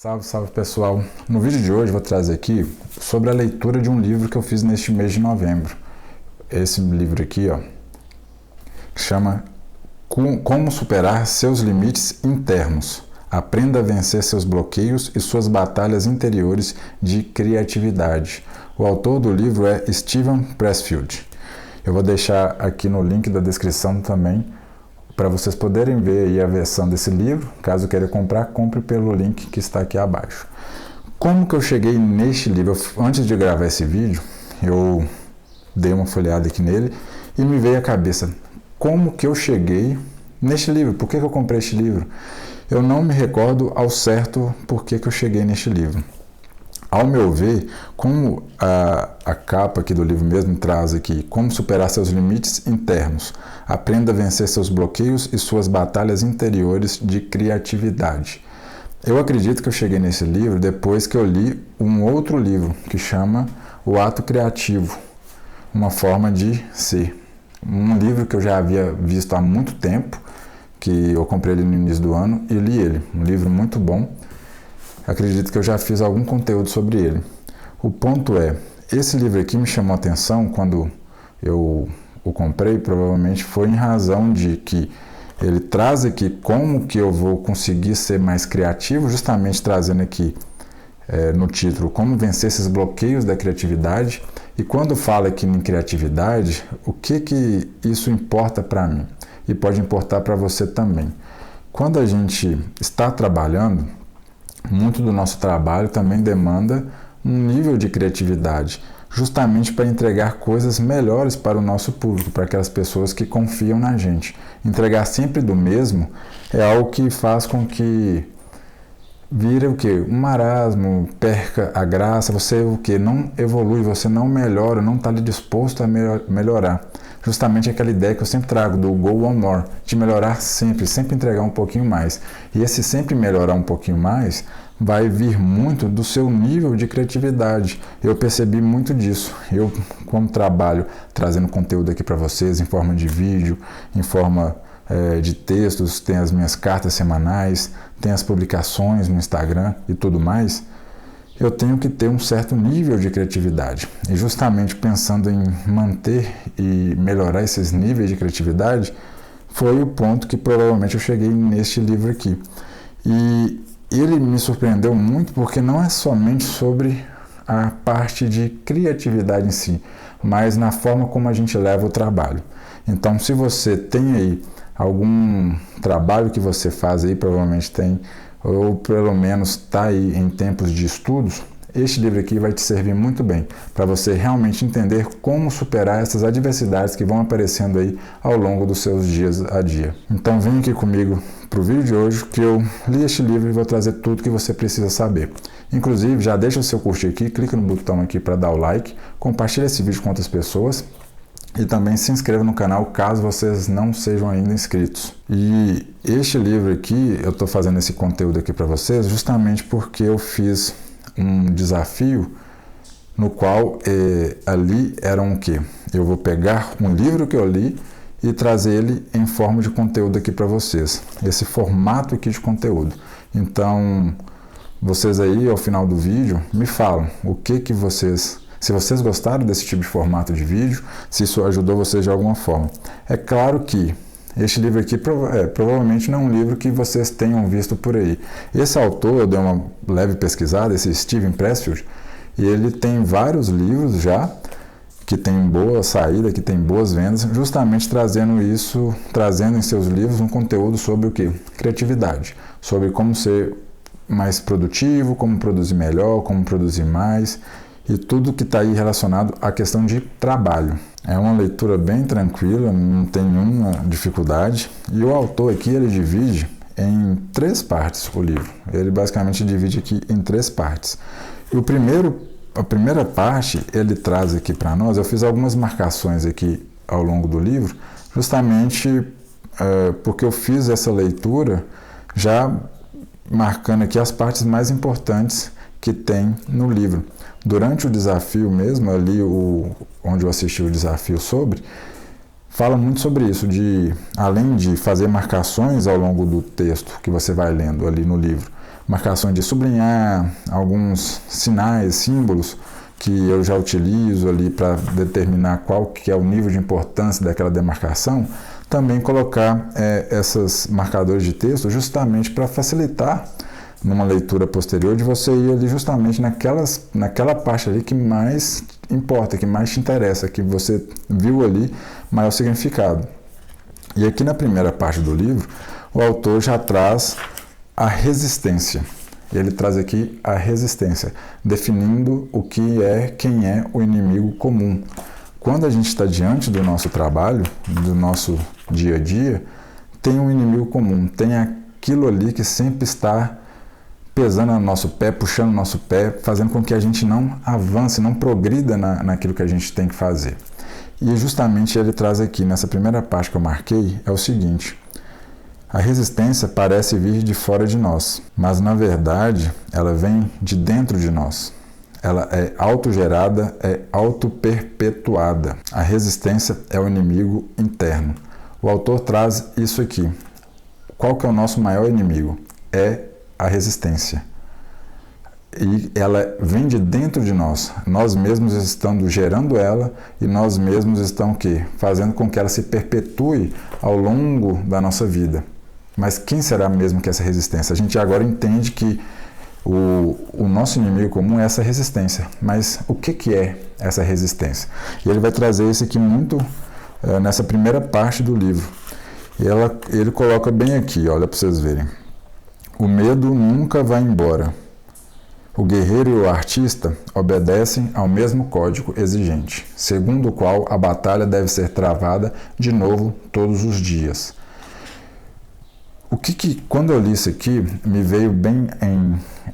Salve, salve pessoal! No vídeo de hoje vou trazer aqui sobre a leitura de um livro que eu fiz neste mês de novembro. Esse livro aqui, ó, que chama Como Superar Seus Limites Internos. Aprenda a vencer seus bloqueios e suas batalhas interiores de criatividade. O autor do livro é Steven Pressfield. Eu vou deixar aqui no link da descrição também para vocês poderem ver aí a versão desse livro. Caso queira comprar, compre pelo link que está aqui abaixo. Como que eu cheguei neste livro? Antes de gravar esse vídeo, eu dei uma folheada aqui nele e me veio à cabeça como que eu cheguei neste livro. Por que eu comprei este livro? Eu não me recordo ao certo por que eu cheguei neste livro. Ao meu ver, como a capa aqui do livro mesmo traz aqui, como superar seus limites internos, aprenda a vencer seus bloqueios e suas batalhas interiores de criatividade. Eu acredito que eu cheguei nesse livro depois que eu li um outro livro que chama O Ato Criativo, uma forma de ser. Um livro que eu já havia visto há muito tempo, que eu comprei ele no início do ano e li ele. Um livro muito bom. Acredito que eu já fiz algum conteúdo sobre ele. O ponto é, esse livro aqui me chamou a atenção quando eu o comprei, provavelmente foi em razão de que ele traz aqui como que eu vou conseguir ser mais criativo, justamente trazendo aqui no título, como vencer esses bloqueios da criatividade. E quando fala aqui em criatividade, o que isso importa para mim? E pode importar para você também. Quando a gente está trabalhando, muito do nosso trabalho também demanda um nível de criatividade, justamente para entregar coisas melhores para o nosso público, para aquelas pessoas que confiam na gente. Entregar sempre do mesmo é algo que faz com que vire o quê? Um marasmo, perca a graça, você o quê? Não evolui, você não melhora, não está ali disposto a melhorar. Justamente aquela ideia que eu sempre trago do go on more, de melhorar sempre, sempre entregar um pouquinho mais. E esse sempre melhorar um pouquinho mais vai vir muito do seu nível de criatividade. Eu percebi muito disso. Eu, como trabalho trazendo conteúdo aqui para vocês em forma de vídeo, em forma de textos, tem as minhas cartas semanais, tem as publicações no Instagram e tudo mais, eu tenho que ter um certo nível de criatividade. E justamente pensando em manter e melhorar esses níveis de criatividade, foi o ponto que provavelmente eu cheguei neste livro aqui. E ele me surpreendeu muito porque não é somente sobre a parte de criatividade em si, mas na forma como a gente leva o trabalho. Então, se você tem aí algum trabalho que você faz aí, provavelmente tem, ou pelo menos está aí em tempos de estudos, este livro aqui vai te servir muito bem para você realmente entender como superar essas adversidades que vão aparecendo aí ao longo dos seus dias a dia. Então vem aqui comigo para o vídeo de hoje que eu li este livro e vou trazer tudo que você precisa saber. Inclusive, já deixa o seu curtir aqui, clica no botão aqui para dar o like, compartilha esse vídeo com outras pessoas e também se inscreva no canal caso vocês não sejam ainda inscritos. E este livro aqui, eu estou fazendo esse conteúdo aqui para vocês justamente porque eu fiz um desafio no qual ali era o quê? Eu vou pegar um livro que eu li e trazer ele em forma de conteúdo aqui para vocês. Esse formato aqui de conteúdo. Então, vocês aí ao final do vídeo me falam o que vocês... Se vocês gostaram desse tipo de formato de vídeo, se isso ajudou vocês de alguma forma. É claro que este livro aqui provavelmente não é um livro que vocês tenham visto por aí. Esse autor, eu dei uma leve pesquisada, esse Steven Pressfield, e ele tem vários livros já, que tem boa saída, que tem boas vendas, justamente trazendo em seus livros um conteúdo sobre o quê? Criatividade, sobre como ser mais produtivo, como produzir melhor, como produzir mais, e tudo que está aí relacionado à questão de trabalho. É uma leitura bem tranquila, não tem nenhuma dificuldade. E o autor aqui, ele divide em 3 partes o livro. Ele basicamente divide aqui em 3 partes. E a primeira parte, ele traz aqui para nós, eu fiz algumas marcações aqui ao longo do livro, justamente porque eu fiz essa leitura já marcando aqui as partes mais importantes que tem no livro. Durante o desafio mesmo, ali onde eu assisti o desafio fala muito sobre isso, além de fazer marcações ao longo do texto que você vai lendo ali no livro, marcações de sublinhar, alguns sinais, símbolos que eu já utilizo ali para determinar qual que é o nível de importância daquela demarcação, também colocar esses marcadores de texto justamente para facilitar numa leitura posterior de você ir ali justamente naquela parte ali que mais importa, que mais te interessa, que você viu ali maior significado. E aqui na primeira parte do livro, o autor já traz a resistência. Ele traz aqui a resistência, definindo o que é, quem é o inimigo comum. Quando a gente está diante do nosso trabalho, do nosso dia a dia, tem um inimigo comum, tem aquilo ali que sempre está pesando no nosso pé, puxando o nosso pé, fazendo com que a gente não avance, não progrida naquilo que a gente tem que fazer. E justamente ele traz aqui, nessa primeira parte que eu marquei, é o seguinte: a resistência parece vir de fora de nós, mas na verdade ela vem de dentro de nós. Ela é autogerada, é autoperpetuada. A resistência é o inimigo interno. O autor traz isso aqui. Qual que é o nosso maior inimigo? É a resistência. E ela vem de dentro de nós. Nós mesmos estamos gerando ela e nós mesmos estamos o quê? Fazendo com que ela se perpetue ao longo da nossa vida. Mas quem será mesmo que essa resistência? A gente agora entende que o nosso inimigo comum é essa resistência. Mas o que é essa resistência? E ele vai trazer isso aqui muito nessa primeira parte do livro. E ele coloca bem aqui, olha para vocês verem. O medo nunca vai embora. O guerreiro e o artista obedecem ao mesmo código exigente, segundo o qual a batalha deve ser travada de novo todos os dias. Quando eu li isso aqui, me veio bem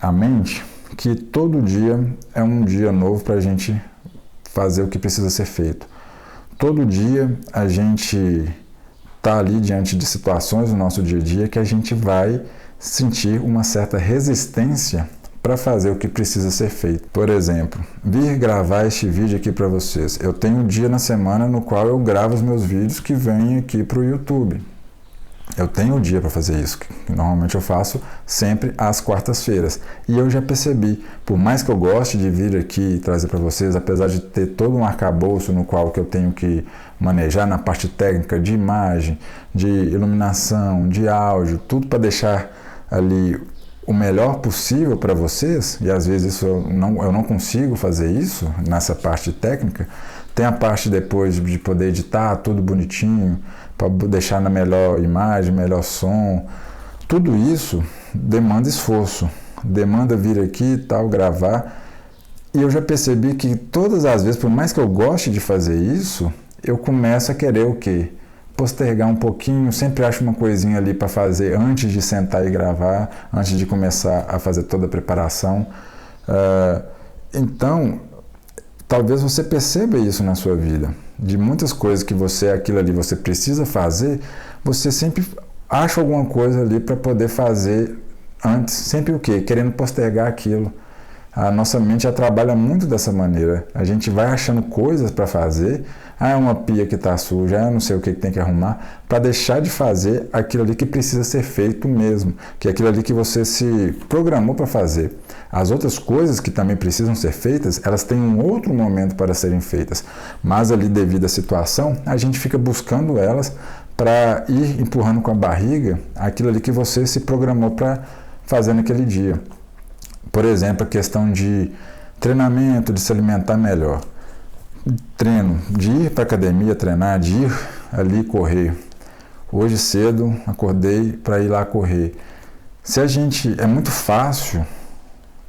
à mente que todo dia é um dia novo para a gente fazer o que precisa ser feito. Todo dia a gente está ali diante de situações no nosso dia a dia que a gente vai sentir uma certa resistência para fazer o que precisa ser feito. Por exemplo, vir gravar este vídeo aqui para vocês. Eu tenho um dia na semana no qual eu gravo os meus vídeos que vêm aqui para o YouTube. Eu tenho um dia para fazer isso, que normalmente eu faço sempre às quartas-feiras. E eu já percebi, por mais que eu goste de vir aqui e trazer para vocês, apesar de ter todo um arcabouço no qual que eu tenho que manejar na parte técnica de imagem, de iluminação, de áudio, tudo para deixar ali o melhor possível para vocês, e às vezes isso eu não consigo fazer isso nessa parte técnica. Tem a parte depois de poder editar tudo bonitinho, para deixar na melhor imagem, melhor som. Tudo isso demanda esforço, demanda vir aqui e tal, gravar. E eu já percebi que todas as vezes, por mais que eu goste de fazer isso, eu começo a querer o quê? Postergar um pouquinho, sempre acho uma coisinha ali para fazer antes de sentar e gravar, antes de começar a fazer toda a preparação. Então, talvez você perceba isso na sua vida. De muitas coisas que aquilo ali você precisa fazer, você sempre acha alguma coisa ali para poder fazer antes. Sempre o quê? Querendo postergar aquilo. A nossa mente já trabalha muito dessa maneira. A gente vai achando coisas para fazer. É uma pia que está suja, não sei o que tem que arrumar, para deixar de fazer aquilo ali que precisa ser feito mesmo, que é aquilo ali que você se programou para fazer. As outras coisas que também precisam ser feitas, elas têm um outro momento para serem feitas, mas ali devido à situação, a gente fica buscando elas para ir empurrando com a barriga aquilo ali que você se programou para fazer naquele dia. Por exemplo, a questão de treinamento, de se alimentar melhor. Treino, de ir para a academia treinar, de ir ali correr. Hoje cedo acordei para ir lá correr. É muito fácil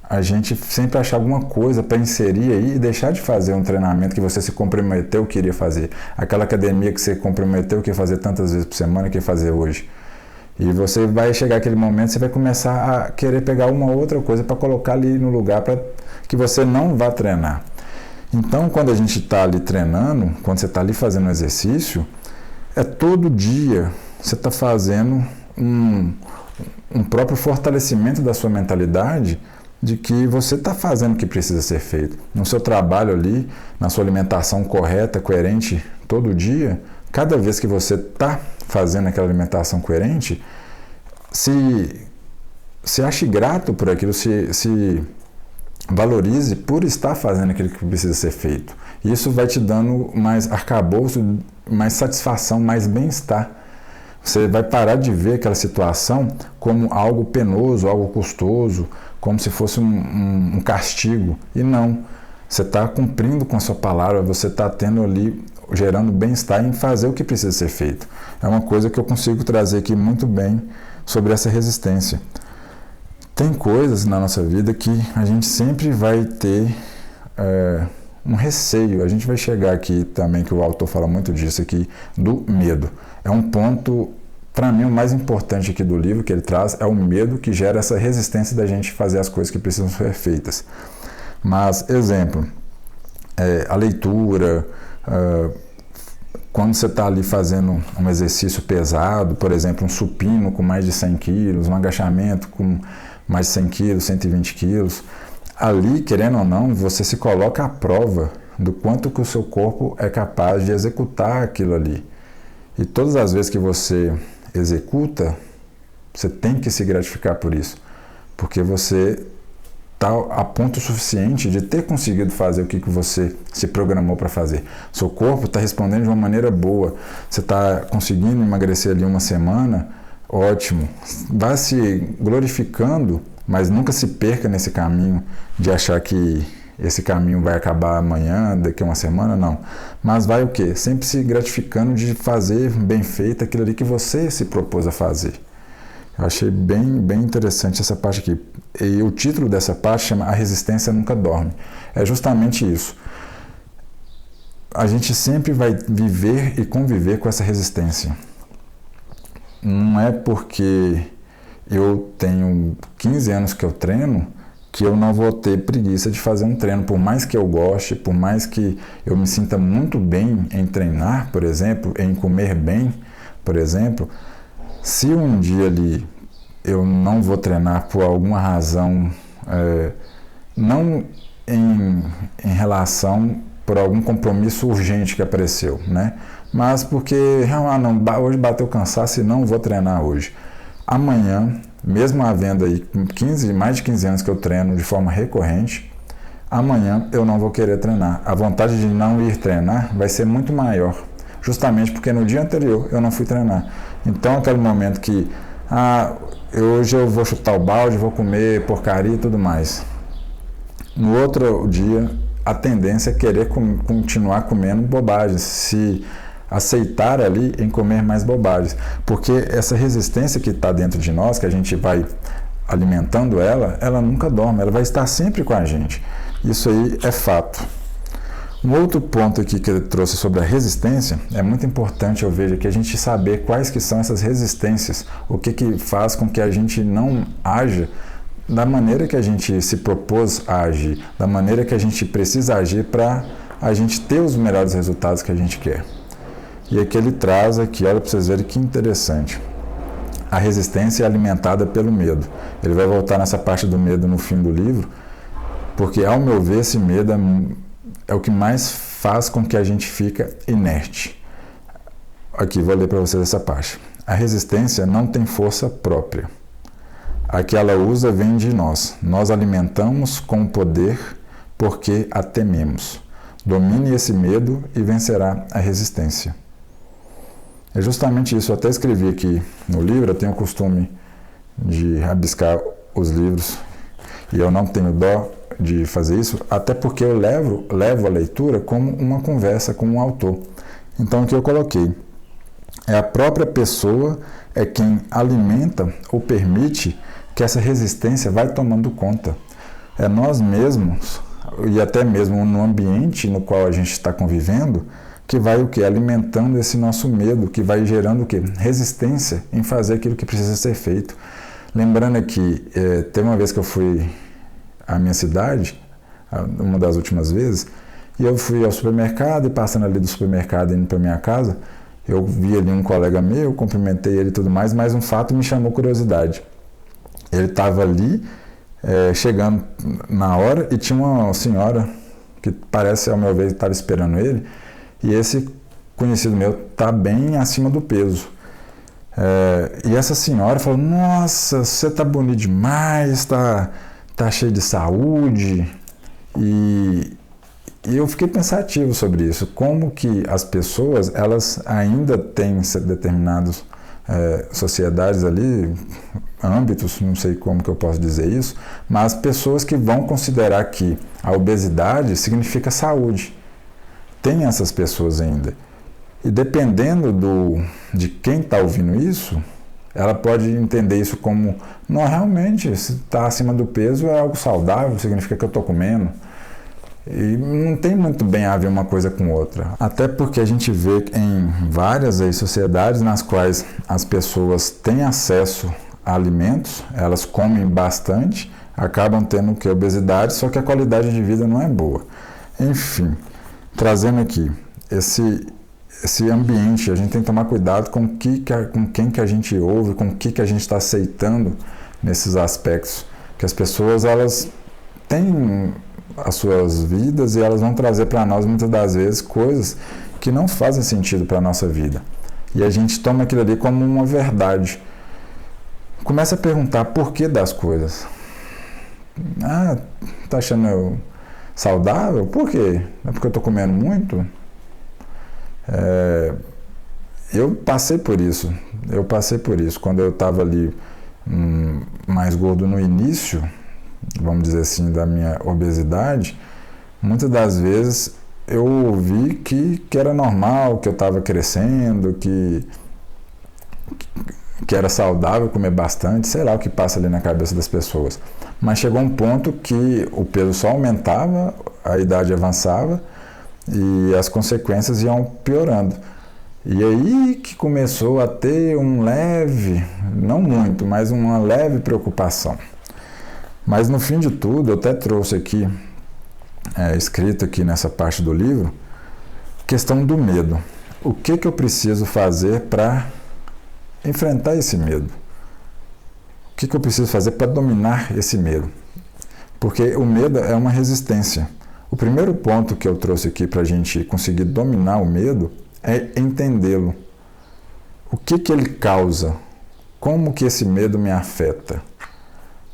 a gente sempre achar alguma coisa para inserir aí e deixar de fazer um treinamento que você se comprometeu que iria fazer. Aquela academia que você comprometeu que ia fazer tantas vezes por semana que ia fazer hoje. E você vai chegar aquele momento, você vai começar a querer pegar uma outra coisa para colocar ali no lugar para que você não vá treinar. Então, quando a gente está ali treinando, quando você está ali fazendo um exercício, é todo dia você está fazendo um próprio fortalecimento da sua mentalidade de que você está fazendo o que precisa ser feito. No seu trabalho ali, na sua alimentação correta, coerente, todo dia, cada vez que você está fazendo aquela alimentação coerente, se se ache grato por aquilo, se valorize por estar fazendo aquilo que precisa ser feito. Isso vai te dando mais arcabouço, mais satisfação, mais bem-estar. Você vai parar de ver aquela situação como algo penoso, algo custoso, como se fosse um castigo. E não. Você está cumprindo com a sua palavra, você está tendo ali, gerando bem-estar em fazer o que precisa ser feito. É uma coisa que eu consigo trazer aqui muito bem sobre essa resistência. Tem coisas na nossa vida que a gente sempre vai ter um receio. A gente vai chegar aqui também, que o autor fala muito disso aqui, do medo. É um ponto, para mim, o mais importante aqui do livro que ele traz é o medo que gera essa resistência da gente fazer as coisas que precisam ser feitas. Mas, exemplo, a leitura, quando você está ali fazendo um exercício pesado, por exemplo, um supino com mais de 100 quilos, um agachamento com mais de 100 quilos, 120 quilos, ali, querendo ou não, você se coloca à prova do quanto que o seu corpo é capaz de executar aquilo ali. E todas as vezes que você executa, você tem que se gratificar por isso, porque você está a ponto suficiente de ter conseguido fazer o que você se programou para fazer. Seu corpo está respondendo de uma maneira boa. Você está conseguindo emagrecer ali uma semana, ótimo. Vá se glorificando, mas nunca se perca nesse caminho de achar que esse caminho vai acabar amanhã, daqui a uma semana, não. Mas vai o quê? Sempre se gratificando de fazer bem feito aquilo ali que você se propôs a fazer. Eu achei bem interessante essa parte aqui. E o título dessa parte chama A Resistência Nunca Dorme. É justamente isso. A gente sempre vai viver e conviver com essa resistência. Não é porque eu tenho 15 anos que eu treino que eu não vou ter preguiça de fazer um treino. Por mais que eu goste, por mais que eu me sinta muito bem em treinar, por exemplo, em comer bem, por exemplo, se um dia ali eu não vou treinar por alguma razão, não em relação por algum compromisso urgente que apareceu, né? Mas porque hoje bateu cansaço e não vou treinar hoje. Amanhã, mesmo havendo aí mais de 15 anos que eu treino de forma recorrente, amanhã eu não vou querer treinar. A vontade de não ir treinar vai ser muito maior, justamente porque no dia anterior eu não fui treinar. Então, aquele momento que hoje eu vou chutar o balde, vou comer porcaria e tudo mais. No outro dia, a tendência é querer continuar comendo bobagens, se aceitar ali em comer mais bobagens. Porque essa resistência que está dentro de nós, que a gente vai alimentando ela nunca dorme, ela vai estar sempre com a gente. Isso aí é fato. Um outro ponto aqui que ele trouxe sobre a resistência, é muito importante, eu vejo, que a gente saber quais que são essas resistências, o que faz com que a gente não haja da maneira que a gente se propôs a agir, da maneira que a gente precisa agir para a gente ter os melhores resultados que a gente quer. E aqui ele traz aqui, olha para vocês verem que interessante. A resistência é alimentada pelo medo. Ele vai voltar nessa parte do medo no fim do livro, porque, ao meu ver, esse medo é o que mais faz com que a gente fica inerte. Aqui, vou ler para vocês essa parte. A resistência não tem força própria. A que ela usa vem de nós. Nós alimentamos com o poder porque a tememos. Domine esse medo e vencerá a resistência. É justamente isso. Eu até escrevi aqui no livro, eu tenho o costume de rabiscar os livros e eu não tenho dó de fazer isso, até porque eu levo a leitura como uma conversa com um autor. Então, o que eu coloquei é a própria pessoa é quem alimenta ou permite que essa resistência vai tomando conta. É nós mesmos, e até mesmo no ambiente no qual a gente está convivendo, que vai o quê? Alimentando esse nosso medo, que vai gerando o quê? Resistência em fazer aquilo que precisa ser feito. Lembrando aqui, teve uma vez que eu fui à minha cidade, uma das últimas vezes, e eu fui ao supermercado e passando ali do supermercado indo para minha casa, eu vi ali um colega meu, cumprimentei ele e tudo mais, mas um fato me chamou curiosidade. Ele estava ali, chegando na hora, e tinha uma senhora que parece, ao meu ver, estava esperando ele, e esse conhecido meu está bem acima do peso. E essa senhora falou, nossa, você tá bonito demais, tá cheio de saúde. E eu fiquei pensativo sobre isso, como que as pessoas, elas ainda têm determinadas sociedades ali, âmbitos, não sei como que eu posso dizer isso, mas pessoas que vão considerar que a obesidade significa saúde. Tem essas pessoas ainda. E dependendo de quem está ouvindo isso, ela pode entender isso como, não, realmente, se está acima do peso é algo saudável, significa que eu estou comendo. E não tem muito bem a ver uma coisa com outra. Até porque a gente vê em várias aí, sociedades nas quais as pessoas têm acesso a alimentos, elas comem bastante, acabam tendo que obesidade, só que a qualidade de vida não é boa. Enfim, trazendo aqui esse ambiente, a gente tem que tomar cuidado com quem que a gente ouve, com o que a gente está aceitando nesses aspectos. Que as pessoas, elas têm as suas vidas e elas vão trazer para nós, muitas das vezes, coisas que não fazem sentido para a nossa vida. E a gente toma aquilo ali como uma verdade. Começa a perguntar por que das coisas. Ah, tá achando eu saudável? Por quê? É porque eu tô comendo muito? Eu passei por isso. Quando eu estava ali mais gordo no início, vamos dizer assim, da minha obesidade, muitas das vezes eu ouvi que era normal, que eu estava crescendo, que era saudável comer bastante, sei lá o que passa ali na cabeça das pessoas. Mas chegou um ponto que o peso só aumentava, a idade avançava e as consequências iam piorando. E aí que começou a ter um leve, não muito, mas uma leve preocupação. Mas no fim de tudo, eu até trouxe aqui, escrito aqui nessa parte do livro, questão do medo. O que eu preciso fazer para enfrentar esse medo? O que eu preciso fazer para dominar esse medo? Porque o medo é uma resistência. O primeiro ponto que eu trouxe aqui para a gente conseguir dominar o medo é entendê-lo. O que ele causa? Como que esse medo me afeta?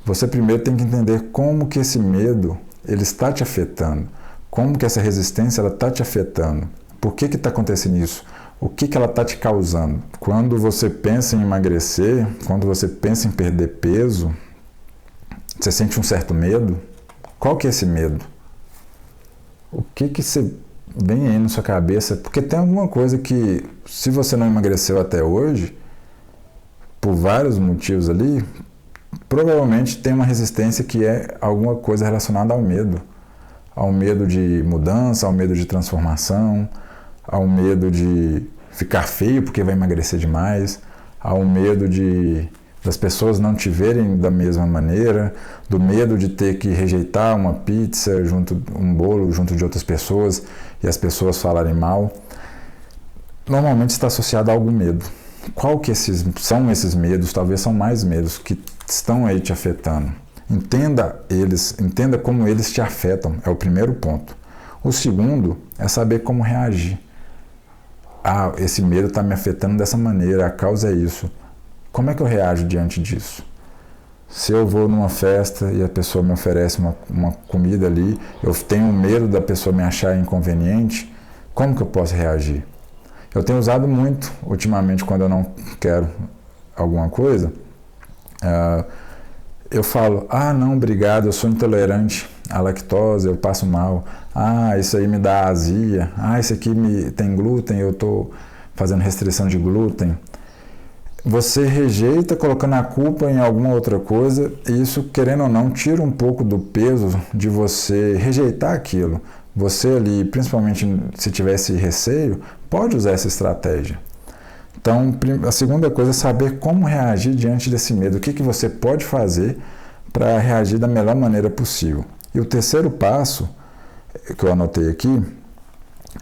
Você primeiro tem que entender como que esse medo ele está te afetando. Como que essa resistência ela está te afetando. Por que está acontecendo isso? O que ela está te causando? Quando você pensa em emagrecer, quando você pensa em perder peso, você sente um certo medo? Qual que é esse medo? O que você vem aí na sua cabeça? Porque tem alguma coisa que, se você não emagreceu até hoje, por vários motivos ali, provavelmente tem uma resistência que é alguma coisa relacionada ao medo de mudança, ao medo de transformação, ao medo de ficar feio porque vai emagrecer demais, ao medo das pessoas não te verem da mesma maneira, do medo de ter que rejeitar uma pizza, um bolo junto de outras pessoas e as pessoas falarem mal. Normalmente está associado a algum medo. Qual que são esses medos? Talvez são mais medos que estão aí te afetando. Entenda como eles te afetam, é o primeiro ponto. O segundo é saber como reagir. Ah, esse medo está me afetando dessa maneira, a causa é isso. Como é que eu reajo diante disso? Se eu vou numa festa e a pessoa me oferece uma comida ali, eu tenho medo da pessoa me achar inconveniente, como que eu posso reagir? Eu tenho usado muito, ultimamente, quando eu não quero alguma coisa, eu falo, não, obrigado, eu sou intolerante à lactose, eu passo mal. Isso aí me dá azia. Isso aqui tem glúten, eu estou fazendo restrição de glúten. Você rejeita colocando a culpa em alguma outra coisa e isso, querendo ou não, tira um pouco do peso de você rejeitar aquilo. Você ali, principalmente se tivesse receio, pode usar essa estratégia. Então, a segunda coisa é saber como reagir diante desse medo. O que você pode fazer para reagir da melhor maneira possível. E o terceiro passo, que eu anotei aqui,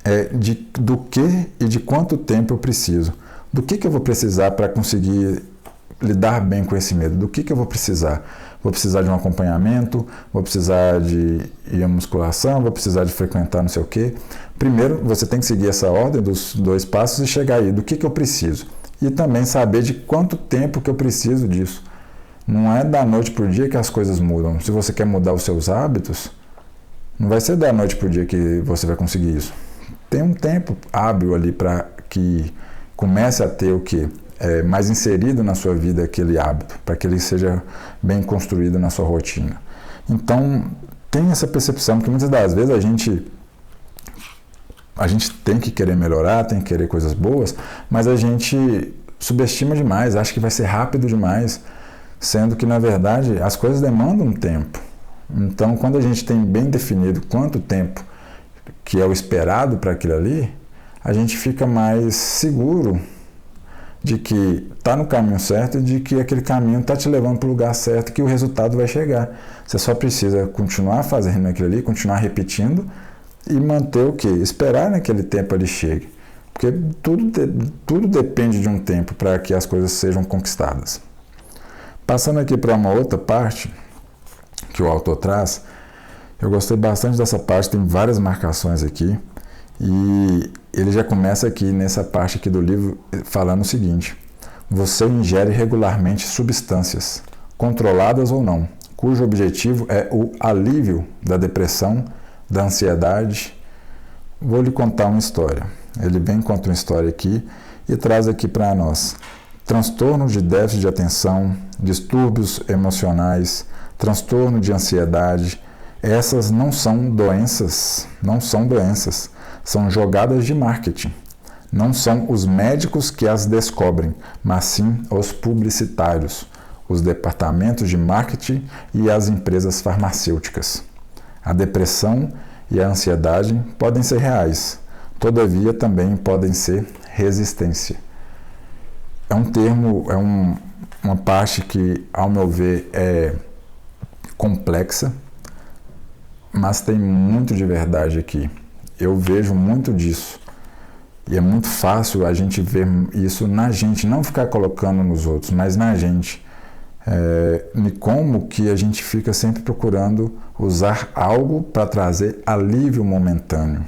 é do que e de quanto tempo eu preciso. Do que eu vou precisar para conseguir lidar bem com esse medo? Do que eu vou precisar? Vou precisar de um acompanhamento? Vou precisar de ir à musculação? Vou precisar de frequentar não sei o quê? Primeiro, você tem que seguir essa ordem dos 2 passos e chegar aí. Do que eu preciso? e também saber de quanto tempo que eu preciso disso. Não é da noite para o dia que as coisas mudam. Se você quer mudar os seus hábitos, não vai ser da noite para o dia que você vai conseguir isso. Tem um tempo hábil ali para que comece a ter o quê? Mais inserido na sua vida aquele hábito, para que ele seja bem construído na sua rotina. Então, tem essa percepção que muitas das vezes a gente tem que querer melhorar, tem que querer coisas boas, mas a gente subestima demais, acha que vai ser rápido demais, sendo que, na verdade, as coisas demandam um tempo. Então, quando a gente tem bem definido quanto tempo que é o esperado para aquilo ali, a gente fica mais seguro de que está no caminho certo e de que aquele caminho está te levando para o lugar certo, que o resultado vai chegar. Você só precisa continuar fazendo aquilo ali, continuar repetindo e manter o quê? Esperar naquele tempo ele chegue. Porque tudo depende de um tempo para que as coisas sejam conquistadas. Passando aqui para uma outra parte que o autor traz, eu gostei bastante dessa parte, tem várias marcações aqui, e ele já começa aqui nessa parte aqui do livro falando o seguinte: você ingere regularmente substâncias, controladas ou não, cujo objetivo é o alívio da depressão, da ansiedade. Vou lhe contar uma história. Ele vem conta uma história aqui e traz aqui para nós: transtorno de déficit de atenção, distúrbios emocionais, transtorno de ansiedade. Essas não são doenças, são jogadas de marketing. Não são os médicos que as descobrem, mas sim os publicitários, os departamentos de marketing e as empresas farmacêuticas. A depressão e a ansiedade podem ser reais, todavia também podem ser resistência. É um termo, uma parte que, ao meu ver, é complexa, mas tem muito de verdade aqui. Eu vejo muito disso. E é muito fácil a gente ver isso na gente, não ficar colocando nos outros, mas na gente. E como que a gente fica sempre procurando usar algo para trazer alívio momentâneo.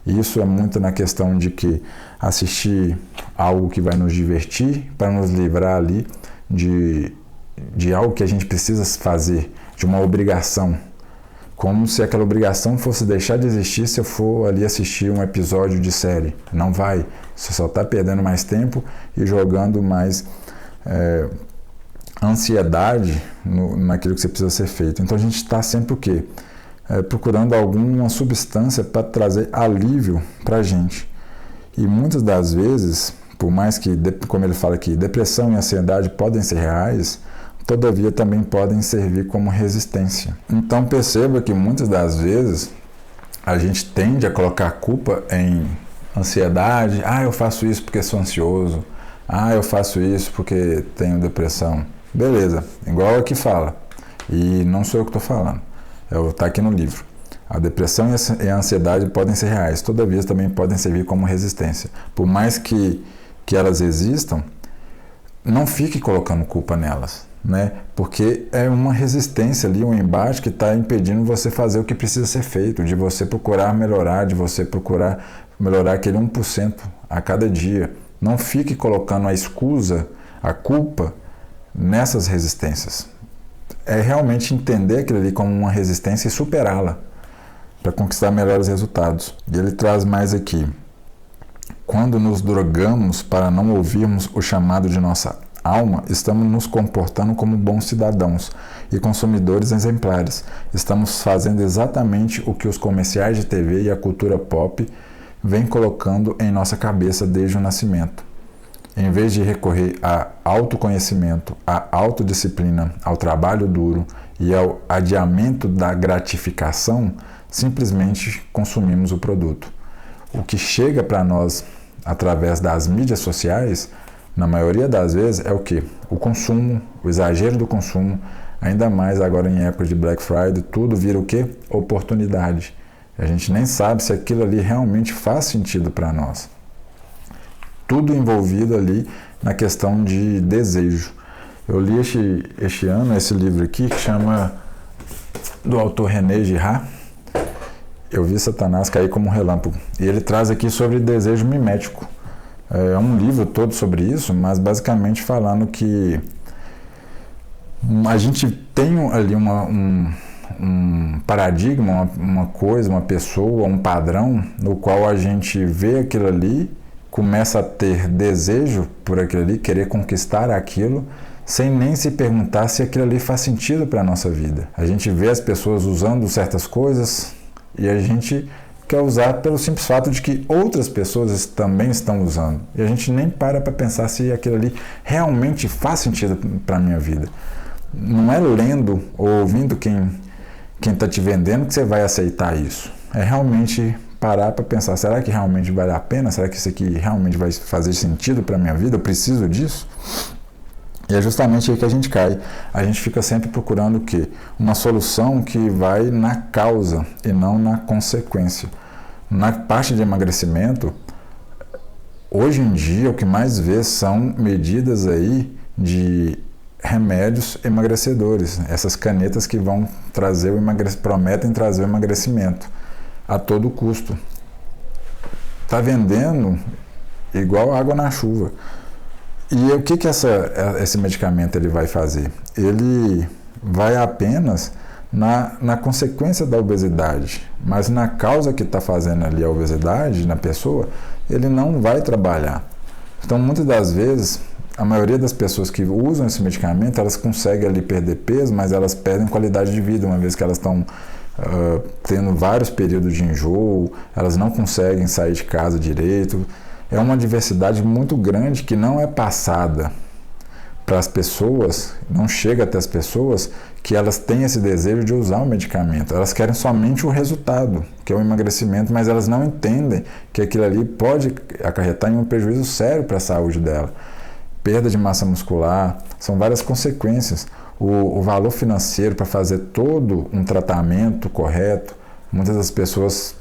Isso é muito na questão de que assistir algo que vai nos divertir, para nos livrar ali de algo que a gente precisa fazer, de uma obrigação. Como se aquela obrigação fosse deixar de existir se eu for ali assistir um episódio de série. Não vai. Você só está perdendo mais tempo e jogando mais ansiedade naquilo que você precisa ser feito. Então a gente está sempre o quê? Procurando alguma substância para trazer alívio para a gente. E muitas das vezes, por mais que, como ele fala aqui, depressão e ansiedade podem ser reais, todavia também podem servir como resistência. Então perceba que muitas das vezes a gente tende a colocar a culpa em ansiedade. Eu faço isso porque sou ansioso. Eu faço isso porque tenho depressão. Beleza, igual aqui fala. E não sou eu que estou falando. Está aqui no livro. A depressão e a ansiedade podem ser reais, todavia também podem servir como resistência. Por mais que elas existam, não fique colocando culpa nelas. Porque é uma resistência ali, um embate que está impedindo você fazer o que precisa ser feito, de você procurar melhorar, de você procurar melhorar aquele 1% a cada dia. Não fique colocando a escusa, a culpa nessas resistências. É realmente entender aquilo ali como uma resistência e superá-la para conquistar melhores resultados. E ele traz mais aqui: quando nos drogamos para não ouvirmos o chamado de nossa alma, estamos nos comportando como bons cidadãos e consumidores exemplares. Estamos fazendo exatamente o que os comerciais de TV e a cultura pop vêm colocando em nossa cabeça desde o nascimento. Em vez de recorrer a autoconhecimento, à autodisciplina, ao trabalho duro e ao adiamento da gratificação, simplesmente consumimos o produto. O que chega para nós através das mídias sociais, na maioria das vezes, é o quê? O consumo, o exagero do consumo, ainda mais agora em época de Black Friday, tudo vira o quê? Oportunidade. A gente nem sabe se aquilo ali realmente faz sentido para nós. Tudo envolvido ali na questão de desejo. Eu li este ano esse livro aqui, que chama, do autor René Girard, Eu vi Satanás cair como um relâmpago. E ele traz aqui sobre desejo mimético. É um livro todo sobre isso, mas basicamente falando que a gente tem ali um paradigma, uma coisa, uma pessoa, um padrão no qual a gente vê aquilo ali, começa a ter desejo por aquilo ali, querer conquistar aquilo, sem nem se perguntar se aquilo ali faz sentido para a nossa vida. A gente vê as pessoas usando certas coisas e a gente quer usar pelo simples fato de que outras pessoas também estão usando. E a gente nem para pensar se aquilo ali realmente faz sentido para a minha vida. Não é lendo ou ouvindo quem está te vendendo que você vai aceitar isso. É realmente parar para pensar, será que realmente vale a pena? Será que isso aqui realmente vai fazer sentido para a minha vida? Eu preciso disso? E é justamente aí que a gente cai. A gente fica sempre procurando o quê? Uma solução que vai na causa e não na consequência. Na parte de emagrecimento, hoje em dia o que mais vê são medidas aí de remédios emagrecedores. Essas canetas que vão trazer prometem trazer o emagrecimento a todo custo. Está vendendo igual água na chuva. E o que esse medicamento ele vai fazer? Ele vai apenas na consequência da obesidade, mas na causa que está fazendo ali a obesidade na pessoa, ele não vai trabalhar. Então, muitas das vezes, a maioria das pessoas que usam esse medicamento, elas conseguem ali perder peso, mas elas perdem qualidade de vida, uma vez que elas estão tendo vários períodos de enjoo, elas não conseguem sair de casa direito. É uma diversidade muito grande que não é passada para as pessoas, não chega até as pessoas que elas têm esse desejo de usar o medicamento. Elas querem somente o resultado, que é o emagrecimento, mas elas não entendem que aquilo ali pode acarretar em um prejuízo sério para a saúde dela. Perda de massa muscular, são várias consequências. O valor financeiro para fazer todo um tratamento correto, muitas das pessoas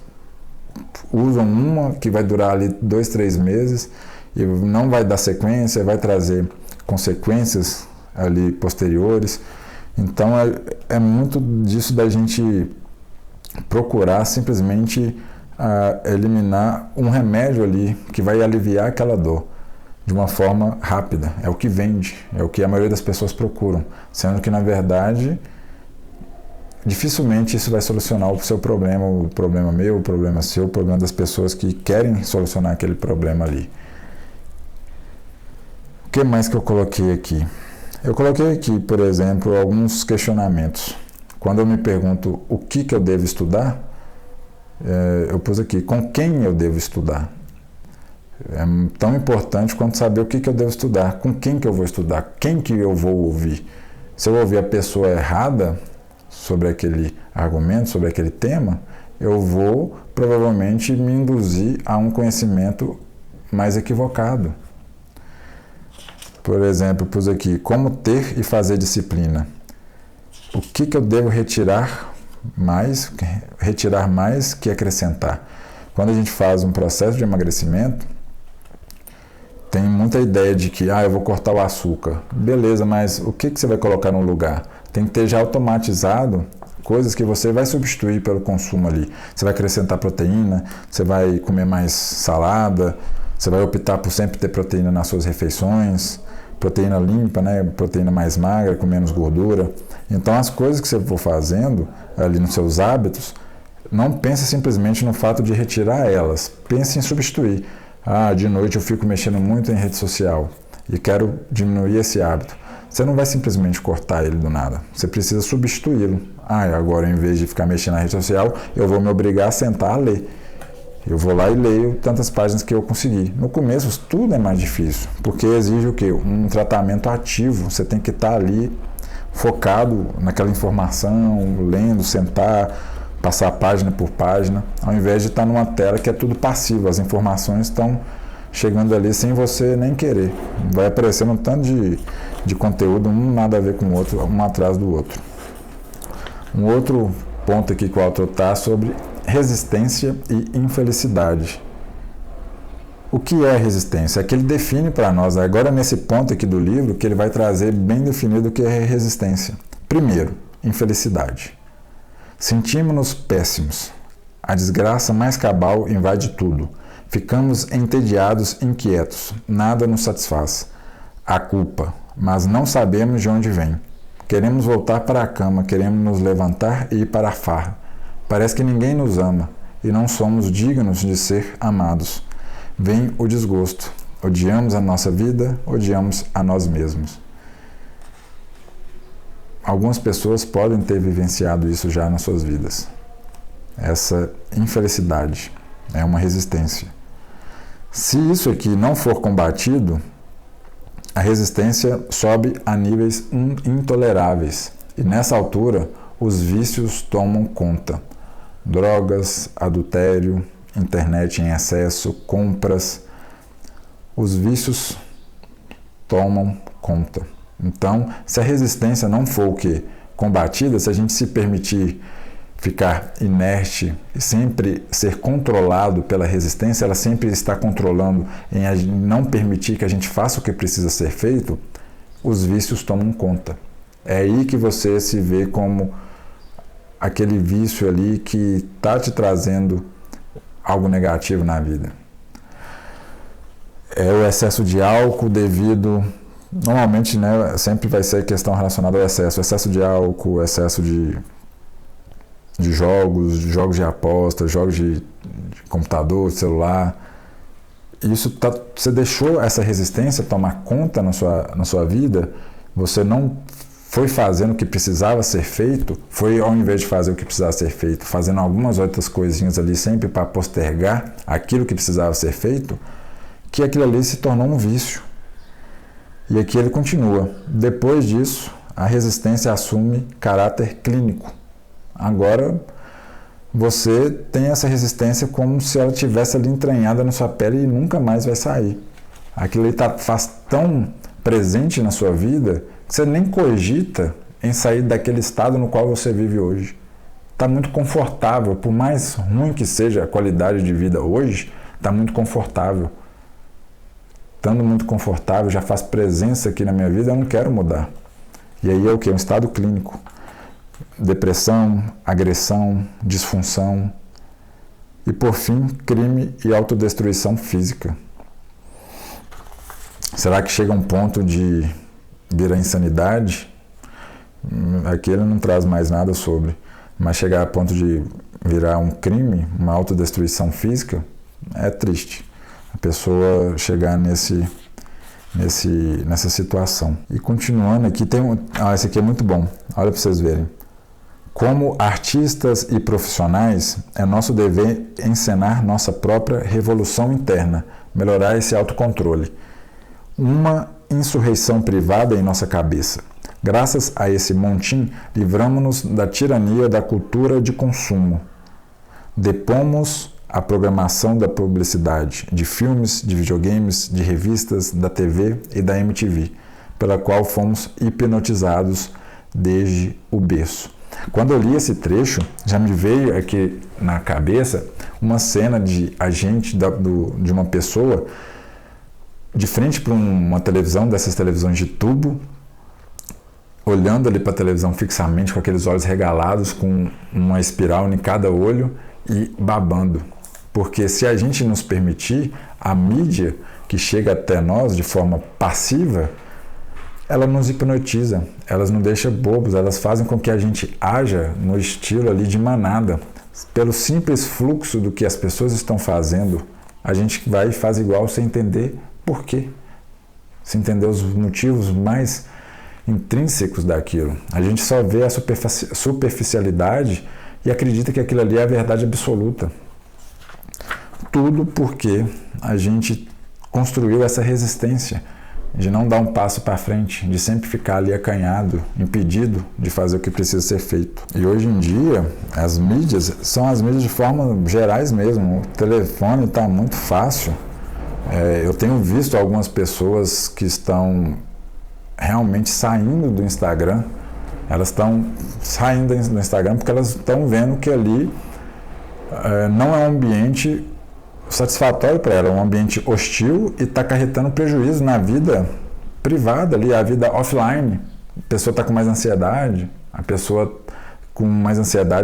usam uma que vai durar ali 2, 3 meses e não vai dar sequência, vai trazer consequências ali posteriores. Então é muito disso da gente procurar simplesmente eliminar um remédio ali que vai aliviar aquela dor de uma forma rápida. É o que vende, é o que a maioria das pessoas procuram, sendo que na verdade dificilmente isso vai solucionar o seu problema, o problema meu, o problema seu, o problema das pessoas que querem solucionar aquele problema ali. O que mais que eu coloquei aqui? Eu coloquei aqui, por exemplo, alguns questionamentos. Quando eu me pergunto o que eu devo estudar, eu pus aqui, com quem eu devo estudar? É tão importante quanto saber o que eu devo estudar, com quem que eu vou estudar, quem que eu vou ouvir. Se eu ouvir a pessoa errada sobre aquele argumento, sobre aquele tema, eu vou provavelmente me induzir a um conhecimento mais equivocado. Por exemplo, pus aqui, como ter e fazer disciplina. O que eu devo retirar mais que acrescentar? Quando a gente faz um processo de emagrecimento, tem muita ideia de que eu vou cortar o açúcar. Beleza, mas o que você vai colocar no lugar? Tem que ter já automatizado coisas que você vai substituir pelo consumo ali. Você vai acrescentar proteína, você vai comer mais salada, você vai optar por sempre ter proteína nas suas refeições, proteína limpa, né? Proteína mais magra, com menos gordura. Então as coisas que você for fazendo ali nos seus hábitos, não pense simplesmente no fato de retirar elas, pense em substituir. De noite eu fico mexendo muito em rede social e quero diminuir esse hábito. Você não vai simplesmente cortar ele do nada, você precisa substituí-lo. Agora em vez de ficar mexendo na rede social, eu vou me obrigar a sentar a ler. Eu vou lá e leio tantas páginas que eu conseguir. No começo tudo é mais difícil, porque exige o quê? Um tratamento ativo, você tem que estar ali focado naquela informação, lendo, sentar, passar página por página, ao invés de estar numa tela que é tudo passivo, as informações estão chegando ali sem você nem querer. Vai aparecendo um tanto de conteúdo, um nada a ver com o outro, um atrás do outro. Um outro ponto aqui que o autor está sobre resistência e infelicidade. O que é resistência? É que ele define para nós, agora nesse ponto aqui do livro, que ele vai trazer bem definido o que é resistência. Primeiro, infelicidade. Sentimos-nos péssimos. A desgraça mais cabal invade tudo. Ficamos entediados, inquietos. Nada nos satisfaz. A culpa, mas não sabemos de onde vem. Queremos voltar para a cama, queremos nos levantar e ir para a farra. Parece que ninguém nos ama e não somos dignos de ser amados. Vem o desgosto. Odiamos a nossa vida, odiamos a nós mesmos. Algumas pessoas podem ter vivenciado isso já nas suas vidas. Essa infelicidade é uma resistência. Se isso aqui não for combatido, a resistência sobe a níveis intoleráveis. E nessa altura, os vícios tomam conta. Drogas, adultério, internet em excesso, compras. Os vícios tomam conta. Então, se a resistência não for o quê? Combatida, se a gente se permitir ficar inerte e sempre ser controlado pela resistência, ela sempre está controlando em não permitir que a gente faça o que precisa ser feito, os vícios tomam conta. É aí que você se vê como aquele vício ali que está te trazendo algo negativo na vida. É o excesso de álcool devido... Normalmente, né, sempre vai ser questão relacionada ao excesso de álcool, excesso de jogos de aposta, jogos de computador, celular. Isso você deixou essa resistência tomar conta na sua vida, você não foi fazendo o que precisava ser feito, foi ao invés de fazer o que precisava ser feito, fazendo algumas outras coisinhas ali sempre para postergar aquilo que precisava ser feito, que aquilo ali se tornou um vício. E aqui ele continua. Depois disso, a resistência assume caráter clínico. Agora, você tem essa resistência como se ela tivesse ali entranhada na sua pele e nunca mais vai sair. Aquilo ali faz tão presente na sua vida que você nem cogita em sair daquele estado no qual você vive hoje. Está muito confortável, por mais ruim que seja a qualidade de vida hoje, está muito confortável. Estando muito confortável, já faz presença aqui na minha vida, eu não quero mudar. E aí é o quê? Um estado clínico. Depressão, agressão, disfunção e, por fim, crime e autodestruição física. Será que chega um ponto de virar insanidade? Aqui ele não traz mais nada sobre, mas chegar a ponto de virar um crime, uma autodestruição física, é triste. A pessoa chegar nessa situação. E continuando aqui, esse aqui é muito bom, olha para vocês verem. Como artistas e profissionais, é nosso dever encenar nossa própria revolução interna, melhorar esse autocontrole. Uma insurreição privada em nossa cabeça. Graças a esse montim, livramos-nos da tirania da cultura de consumo. Depomos a programação da publicidade, de filmes, de videogames, de revistas, da TV e da MTV, pela qual fomos hipnotizados desde o berço. Quando eu li esse trecho, já me veio aqui na cabeça uma cena de de uma pessoa de frente para uma televisão, dessas televisões de tubo, olhando ali para a televisão fixamente, com aqueles olhos regalados, com uma espiral em cada olho e babando. Porque se a gente nos permitir, a mídia que chega até nós de forma passiva, ela nos hipnotiza, elas nos deixam bobos, elas fazem com que a gente haja no estilo ali de manada. Pelo simples fluxo do que as pessoas estão fazendo, a gente vai e faz igual sem entender por quê. Sem entender os motivos mais intrínsecos daquilo. A gente só vê a superficialidade e acredita que aquilo ali é a verdade absoluta. Tudo porque a gente construiu essa resistência de não dar um passo para frente, de sempre ficar ali acanhado, impedido de fazer o que precisa ser feito. E hoje em dia, as mídias são as mídias de forma gerais mesmo. O telefone está muito fácil. Eu tenho visto algumas pessoas que estão realmente saindo do Instagram. Elas estão saindo do Instagram porque elas estão vendo que ali não é um ambiente satisfatório para ela, é um ambiente hostil e está acarretando prejuízo na vida privada ali, a vida offline. A pessoa está com mais ansiedade,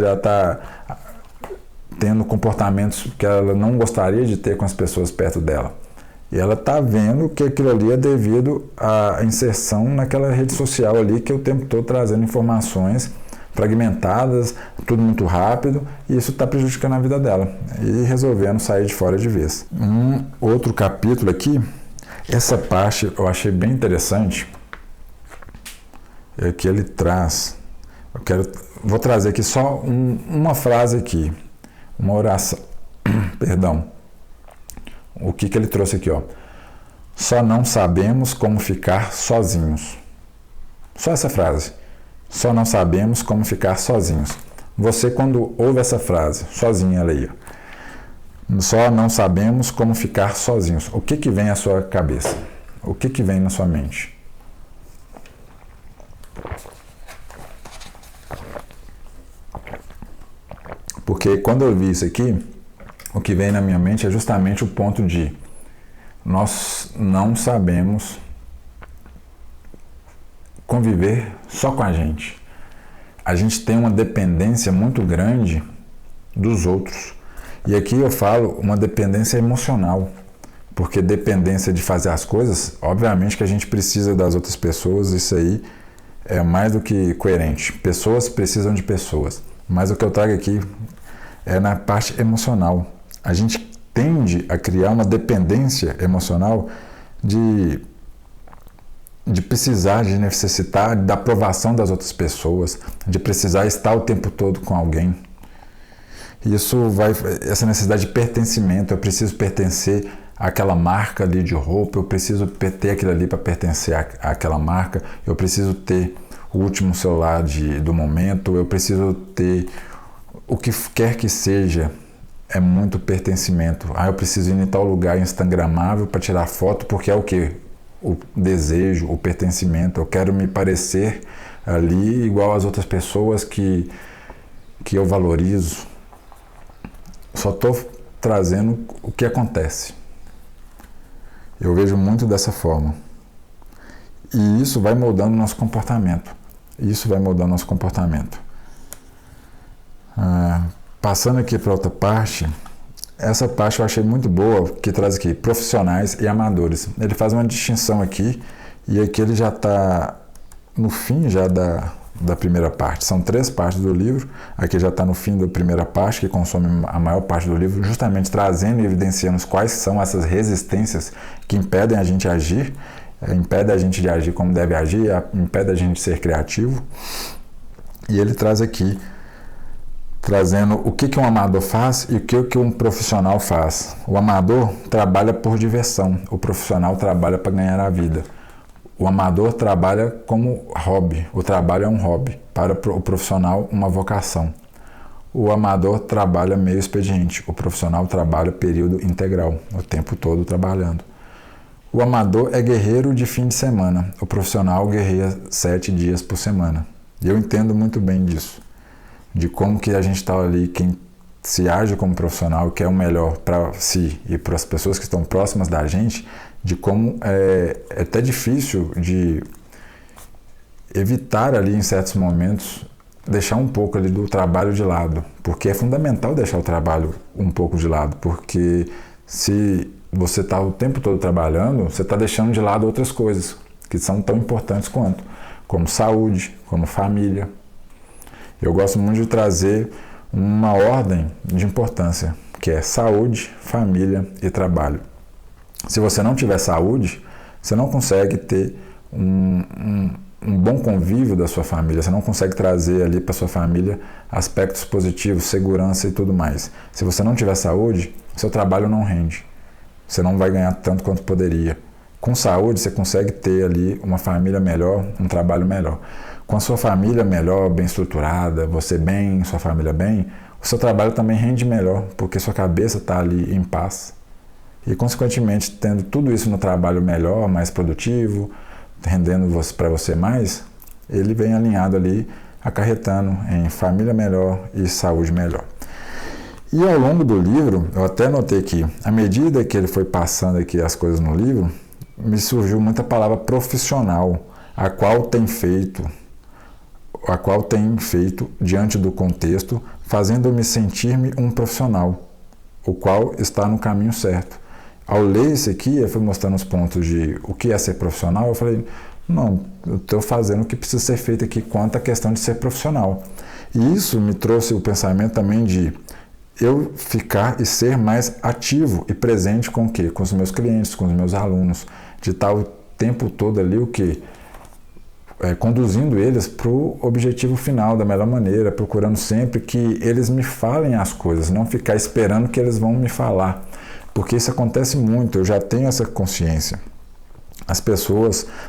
ela está tendo comportamentos que ela não gostaria de ter com as pessoas perto dela. E ela está vendo que aquilo ali é devido à inserção naquela rede social ali, que é o tempo todo trazendo informações fragmentadas, tudo muito rápido, e isso está prejudicando a vida dela e resolvendo sair de fora de vez. Um outro capítulo aqui, essa parte eu achei bem interessante, é que ele traz, vou trazer aqui só uma frase aqui, uma oração, perdão, o que ele trouxe aqui, ó. Só não sabemos como ficar sozinhos. Só essa frase. Só não sabemos como ficar sozinhos. Você, quando ouve essa frase, sozinha, ela aí, ó. Só não sabemos como ficar sozinhos. O que vem à sua cabeça? O que vem na sua mente? Porque quando eu vi isso aqui, o que vem na minha mente é justamente o ponto de nós não sabemos conviver só com a gente. A gente tem uma dependência muito grande dos outros. E aqui eu falo uma dependência emocional, porque dependência de fazer as coisas, obviamente que a gente precisa das outras pessoas, isso aí é mais do que coerente. Pessoas precisam de pessoas. Mas o que eu trago aqui é na parte emocional. A gente tende a criar uma dependência emocional de precisar, de necessitar da aprovação das outras pessoas, de precisar estar o tempo todo com alguém. Essa necessidade de pertencimento, eu preciso pertencer àquela marca ali de roupa, eu preciso ter aquilo ali para pertencer àquela marca, eu preciso ter o último celular do momento, eu preciso ter o que quer que seja. É muito pertencimento. Eu preciso ir em tal lugar instagramável para tirar foto, porque é o quê? O desejo, o pertencimento. Eu quero me parecer ali igual às outras pessoas que eu valorizo. Só estou trazendo o que acontece. Eu vejo muito dessa forma. E isso vai moldando o nosso comportamento. Passando aqui para outra parte, essa parte eu achei muito boa, que traz aqui profissionais e amadores. Ele faz uma distinção aqui, e aqui ele já está no fim já da primeira parte. São 3 partes do livro, aqui já está no fim da primeira parte, que consome a maior parte do livro, justamente trazendo e evidenciando quais são essas resistências que impedem a gente agir, impedem a gente de agir como deve agir, impedem a gente de ser criativo. E ele traz aqui trazendo o que um amador faz e o que um profissional faz. O amador trabalha por diversão, o profissional trabalha para ganhar a vida. O amador trabalha como hobby, o trabalho é um hobby, para o profissional uma vocação. O amador trabalha meio expediente, o profissional trabalha período integral, o tempo todo trabalhando. O amador é guerreiro de fim de semana, o profissional guerreia 7 dias por semana. E eu entendo muito bem disso. De como que a gente está ali, quem se age como profissional, que é o melhor para si e para as pessoas que estão próximas da gente, de como é até difícil de evitar ali em certos momentos, deixar um pouco ali do trabalho de lado, porque é fundamental deixar o trabalho um pouco de lado, porque se você está o tempo todo trabalhando, você está deixando de lado outras coisas que são tão importantes quanto, como saúde, como família. Eu gosto muito de trazer uma ordem de importância, que é saúde, família e trabalho. Se você não tiver saúde, você não consegue ter um bom convívio da sua família, você não consegue trazer ali para sua família aspectos positivos, segurança e tudo mais. Se você não tiver saúde, seu trabalho não rende. Você não vai ganhar tanto quanto poderia. Com saúde, você consegue ter ali uma família melhor, um trabalho melhor. Com a sua família melhor, bem estruturada, você bem, sua família bem, o seu trabalho também rende melhor, porque sua cabeça está ali em paz. E, consequentemente, tendo tudo isso no trabalho melhor, mais produtivo, rendendo para você mais, ele vem alinhado ali, acarretando em família melhor e saúde melhor. E ao longo do livro, eu até notei que, à medida que ele foi passando aqui as coisas no livro, me surgiu muita palavra profissional, a qual tem feito a qual tenho feito diante do contexto, fazendo-me sentir-me um profissional, o qual está no caminho certo. Ao ler isso aqui, eu fui mostrando os pontos de o que é ser profissional, eu falei, não, eu estou fazendo o que precisa ser feito aqui quanto à questão de ser profissional. E isso me trouxe o pensamento também de eu ficar e ser mais ativo e presente com o quê? Com os meus clientes, com os meus alunos, de estar o tempo todo ali o quê? Conduzindo eles para o objetivo final da melhor maneira, procurando sempre que eles me falem as coisas, não ficar esperando que eles vão me falar, porque isso acontece muito, eu já tenho essa consciência.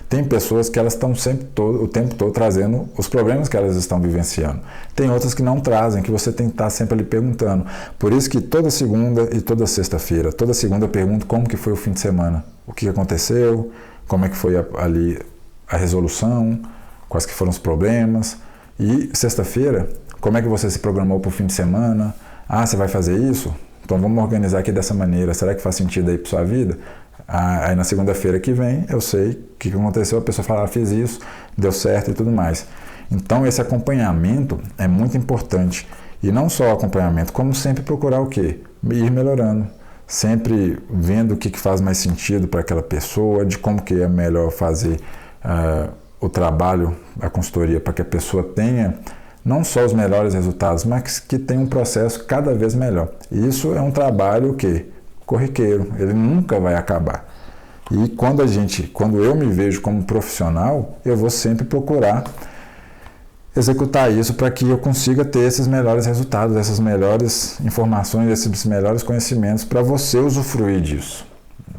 Tem pessoas que elas estão sempre o tempo todo trazendo os problemas que elas estão vivenciando. Tem outras que não trazem, que você tem que estar sempre ali perguntando. Por isso que toda segunda e toda sexta-feira, toda segunda eu pergunto como que foi o fim de semana, o que aconteceu, como é que foi ali a resolução, quais que foram os problemas. E sexta-feira, como é que você se programou para o fim de semana? Ah, você vai fazer isso? Então vamos organizar aqui dessa maneira. Será que faz sentido aí para sua vida? Aí na segunda-feira que vem eu sei o que aconteceu, a pessoa fala, fiz isso, deu certo e tudo mais. Então esse acompanhamento é muito importante. E não só o acompanhamento, como sempre procurar o quê? Ir melhorando. Sempre vendo o que faz mais sentido para aquela pessoa, de como que é melhor fazer o trabalho, a consultoria, para que a pessoa tenha não só os melhores resultados, mas que tenha um processo cada vez melhor. E isso é um trabalho que corriqueiro, ele nunca vai acabar. E quando eu me vejo como profissional, eu vou sempre procurar executar isso para que eu consiga ter esses melhores resultados, essas melhores informações, esses melhores conhecimentos para você usufruir disso.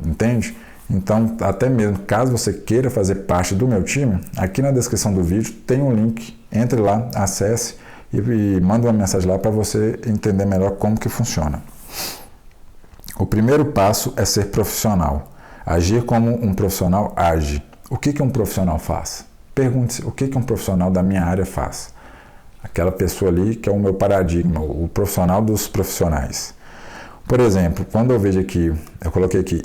Entende? Então, até mesmo caso você queira fazer parte do meu time, aqui na descrição do vídeo tem um link, entre lá, acesse e manda uma mensagem lá para você entender melhor como que funciona. O primeiro passo é ser profissional. Agir como um profissional age. O que um profissional faz? Pergunte-se, o que um profissional da minha área faz? Aquela pessoa ali que é o meu paradigma, o profissional dos profissionais. Por exemplo, quando eu vejo aqui, eu coloquei aqui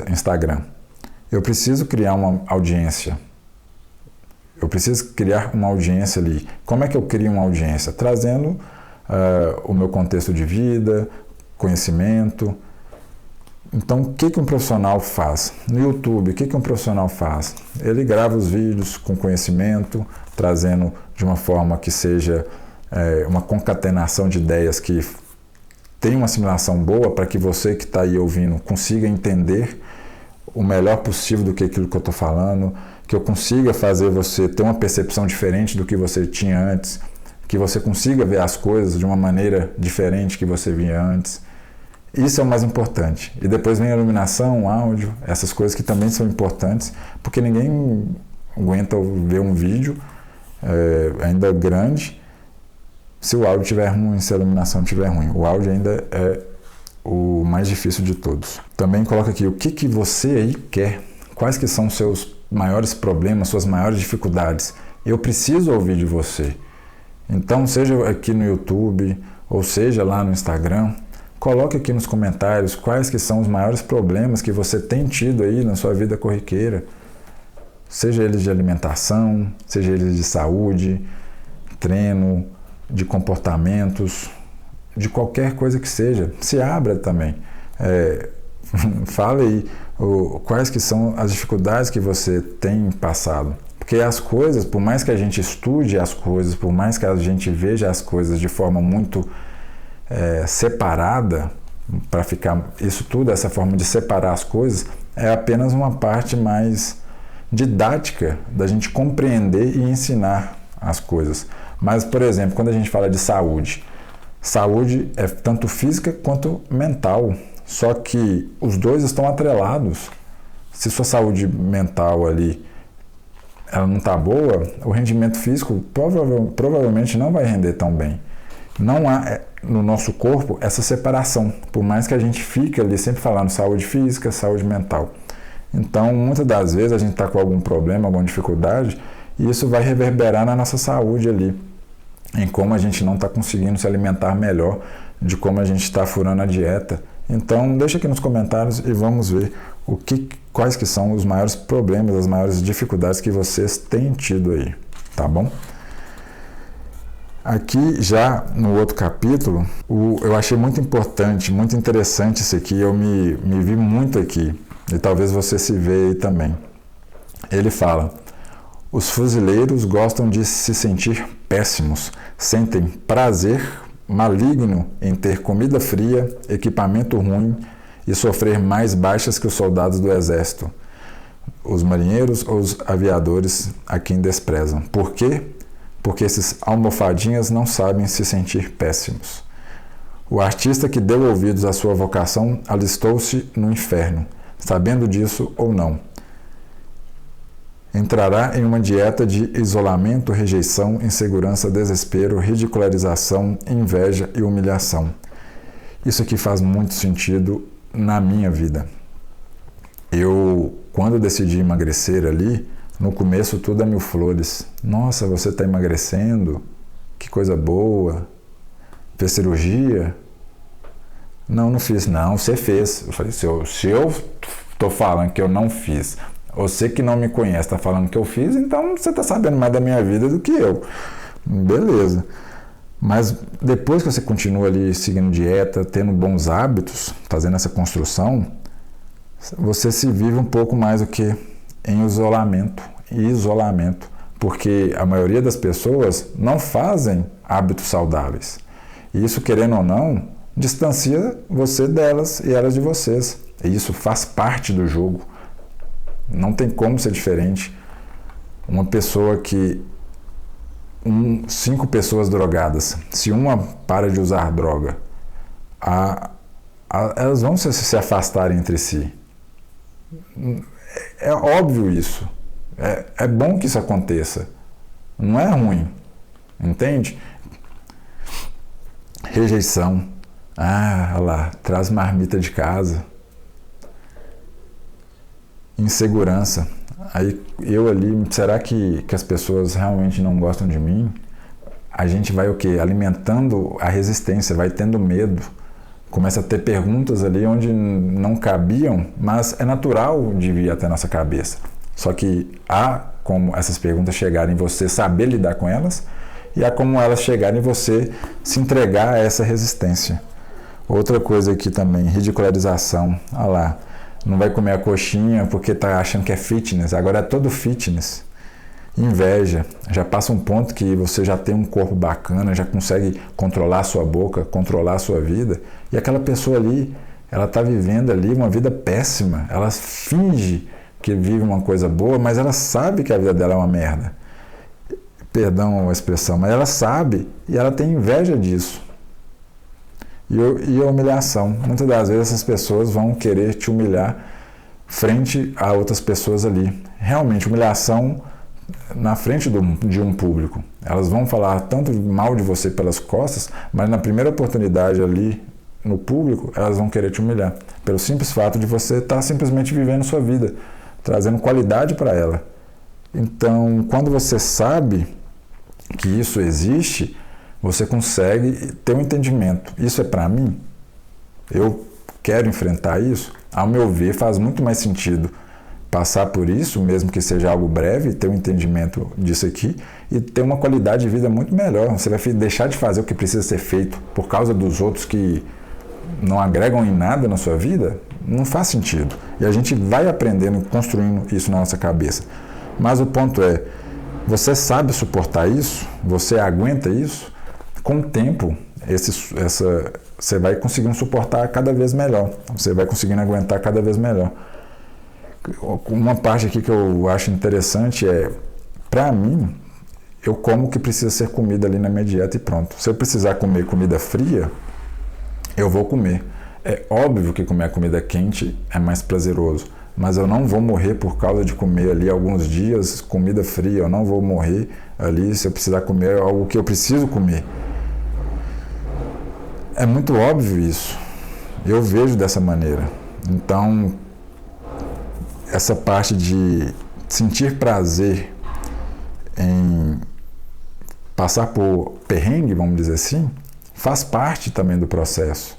Instagram, eu preciso criar uma audiência. Eu preciso criar uma audiência ali. Como é que eu crio uma audiência? Trazendo o meu contexto de vida, conhecimento. Então, o que um profissional faz? No YouTube, o que um profissional faz? Ele grava os vídeos com conhecimento, trazendo de uma forma que seja uma concatenação de ideias que tem uma assimilação boa para que você que está aí ouvindo consiga entender o melhor possível do que aquilo que eu estou falando, que eu consiga fazer você ter uma percepção diferente do que você tinha antes, que você consiga ver as coisas de uma maneira diferente que você via antes. Isso é o mais importante. E depois vem a iluminação, o áudio, essas coisas que também são importantes, porque ninguém aguenta ver um vídeo ainda grande se o áudio estiver ruim, se a iluminação estiver ruim. O áudio ainda é o mais difícil de todos. Também coloca aqui o que você aí quer, quais que são os seus maiores problemas, suas maiores dificuldades. Eu preciso ouvir de você. Então, seja aqui no YouTube, ou seja lá no Instagram, coloque aqui nos comentários quais que são os maiores problemas que você tem tido aí na sua vida corriqueira. Seja eles de alimentação, seja eles de saúde, treino, de comportamentos, de qualquer coisa que seja. Se abra também. Fale aí quais que são as dificuldades que você tem passado. Porque as coisas, por mais que a gente estude as coisas, por mais que a gente veja as coisas de forma muito separada, para ficar isso tudo, essa forma de separar as coisas, é apenas uma parte mais didática da gente compreender e ensinar as coisas. Mas, por exemplo, quando a gente fala de saúde, saúde é tanto física quanto mental, só que os dois estão atrelados. Se sua saúde mental ali ela não está boa, o rendimento físico provavelmente não vai render tão bem. Não há no nosso corpo essa separação, por mais que a gente fique ali sempre falando saúde física, saúde mental. Então, muitas das vezes a gente está com algum problema, alguma dificuldade, e isso vai reverberar na nossa saúde ali, em como a gente não está conseguindo se alimentar melhor, de como a gente está furando a dieta. Então, deixa aqui nos comentários e vamos ver quais que são os maiores problemas, as maiores dificuldades que vocês têm tido aí, tá bom? Aqui já no outro capítulo, eu achei muito importante, muito interessante isso aqui, eu me vi muito aqui, e talvez você se veja aí também. Ele fala: os fuzileiros gostam de se sentir péssimos, sentem prazer maligno em ter comida fria, equipamento ruim e sofrer mais baixas que os soldados do exército, os marinheiros ou os aviadores a quem desprezam. Por quê? Porque esses almofadinhas não sabem se sentir péssimos. O artista que deu ouvidos à sua vocação alistou-se no inferno, sabendo disso ou não. Entrará em uma dieta de isolamento, rejeição, insegurança, desespero, ridicularização, inveja e humilhação. Isso aqui faz muito sentido na minha vida. Quando decidi emagrecer ali, no começo tudo é mil flores. Nossa, você está emagrecendo? Que coisa boa. Fez cirurgia? Não, não fiz. Não, você fez. Eu falei, se eu estou falando que eu não fiz, você que não me conhece está falando que eu fiz, então você está sabendo mais da minha vida do que eu. Beleza. Mas depois que você continua ali seguindo dieta, tendo bons hábitos, fazendo essa construção, você se vive um pouco mais do que em isolamento, porque a maioria das pessoas não fazem hábitos saudáveis. E isso, querendo ou não, distancia você delas e elas de vocês. E isso faz parte do jogo. Não tem como ser diferente. Uma pessoa que... 5 pessoas drogadas, se uma para de usar droga, elas vão se afastar entre si. É óbvio isso. É bom que isso aconteça. Não é ruim. Entende? Rejeição. Olha lá, traz marmita de casa. Insegurança. Aí eu ali, será que as pessoas realmente não gostam de mim? A gente vai o quê? Alimentando a resistência, vai tendo medo. Começa a ter perguntas ali onde não cabiam, mas é natural de vir até a nossa cabeça. Só que há como essas perguntas chegarem em você saber lidar com elas, e há como elas chegarem em você se entregar a essa resistência. Outra coisa aqui também, ridicularização. Olha lá, não vai comer a coxinha porque está achando que é fitness, agora é todo fitness. Inveja, já passa um ponto que você já tem um corpo bacana, já consegue controlar a sua boca, controlar a sua vida, e aquela pessoa ali, ela está vivendo ali uma vida péssima, ela finge que vive uma coisa boa, mas ela sabe que a vida dela é uma merda. Perdão a expressão, mas ela sabe e ela tem inveja disso. E a humilhação. Muitas das vezes essas pessoas vão querer te humilhar frente a outras pessoas ali. Realmente, humilhação na frente de um público. Elas vão falar tanto mal de você pelas costas, mas na primeira oportunidade ali no público, elas vão querer te humilhar. Pelo simples fato de você estar simplesmente vivendo sua vida, trazendo qualidade para ela. Então, quando você sabe que isso existe, você consegue ter um entendimento. Isso é para mim? Eu quero enfrentar isso? Ao meu ver, faz muito mais sentido passar por isso, mesmo que seja algo breve, ter um entendimento disso aqui e ter uma qualidade de vida muito melhor. Você vai deixar de fazer o que precisa ser feito por causa dos outros que não agregam em nada na sua vida? Não faz sentido. E a gente vai aprendendo, construindo isso na nossa cabeça. Mas o ponto é, você sabe suportar isso? Você aguenta isso? Com o tempo, você vai conseguindo suportar cada vez melhor. Você vai conseguindo aguentar cada vez melhor. Uma parte aqui que eu acho interessante é, para mim, eu como o que precisa ser comida ali na minha dieta e pronto. Se eu precisar comer comida fria, eu vou comer. É óbvio que comer a comida quente é mais prazeroso, mas eu não vou morrer por causa de comer ali alguns dias comida fria. Eu não vou morrer ali se eu precisar comer algo que eu preciso comer. É muito óbvio isso. Eu vejo dessa maneira. Então, essa parte de sentir prazer em passar por perrengue, vamos dizer assim, faz parte também do processo.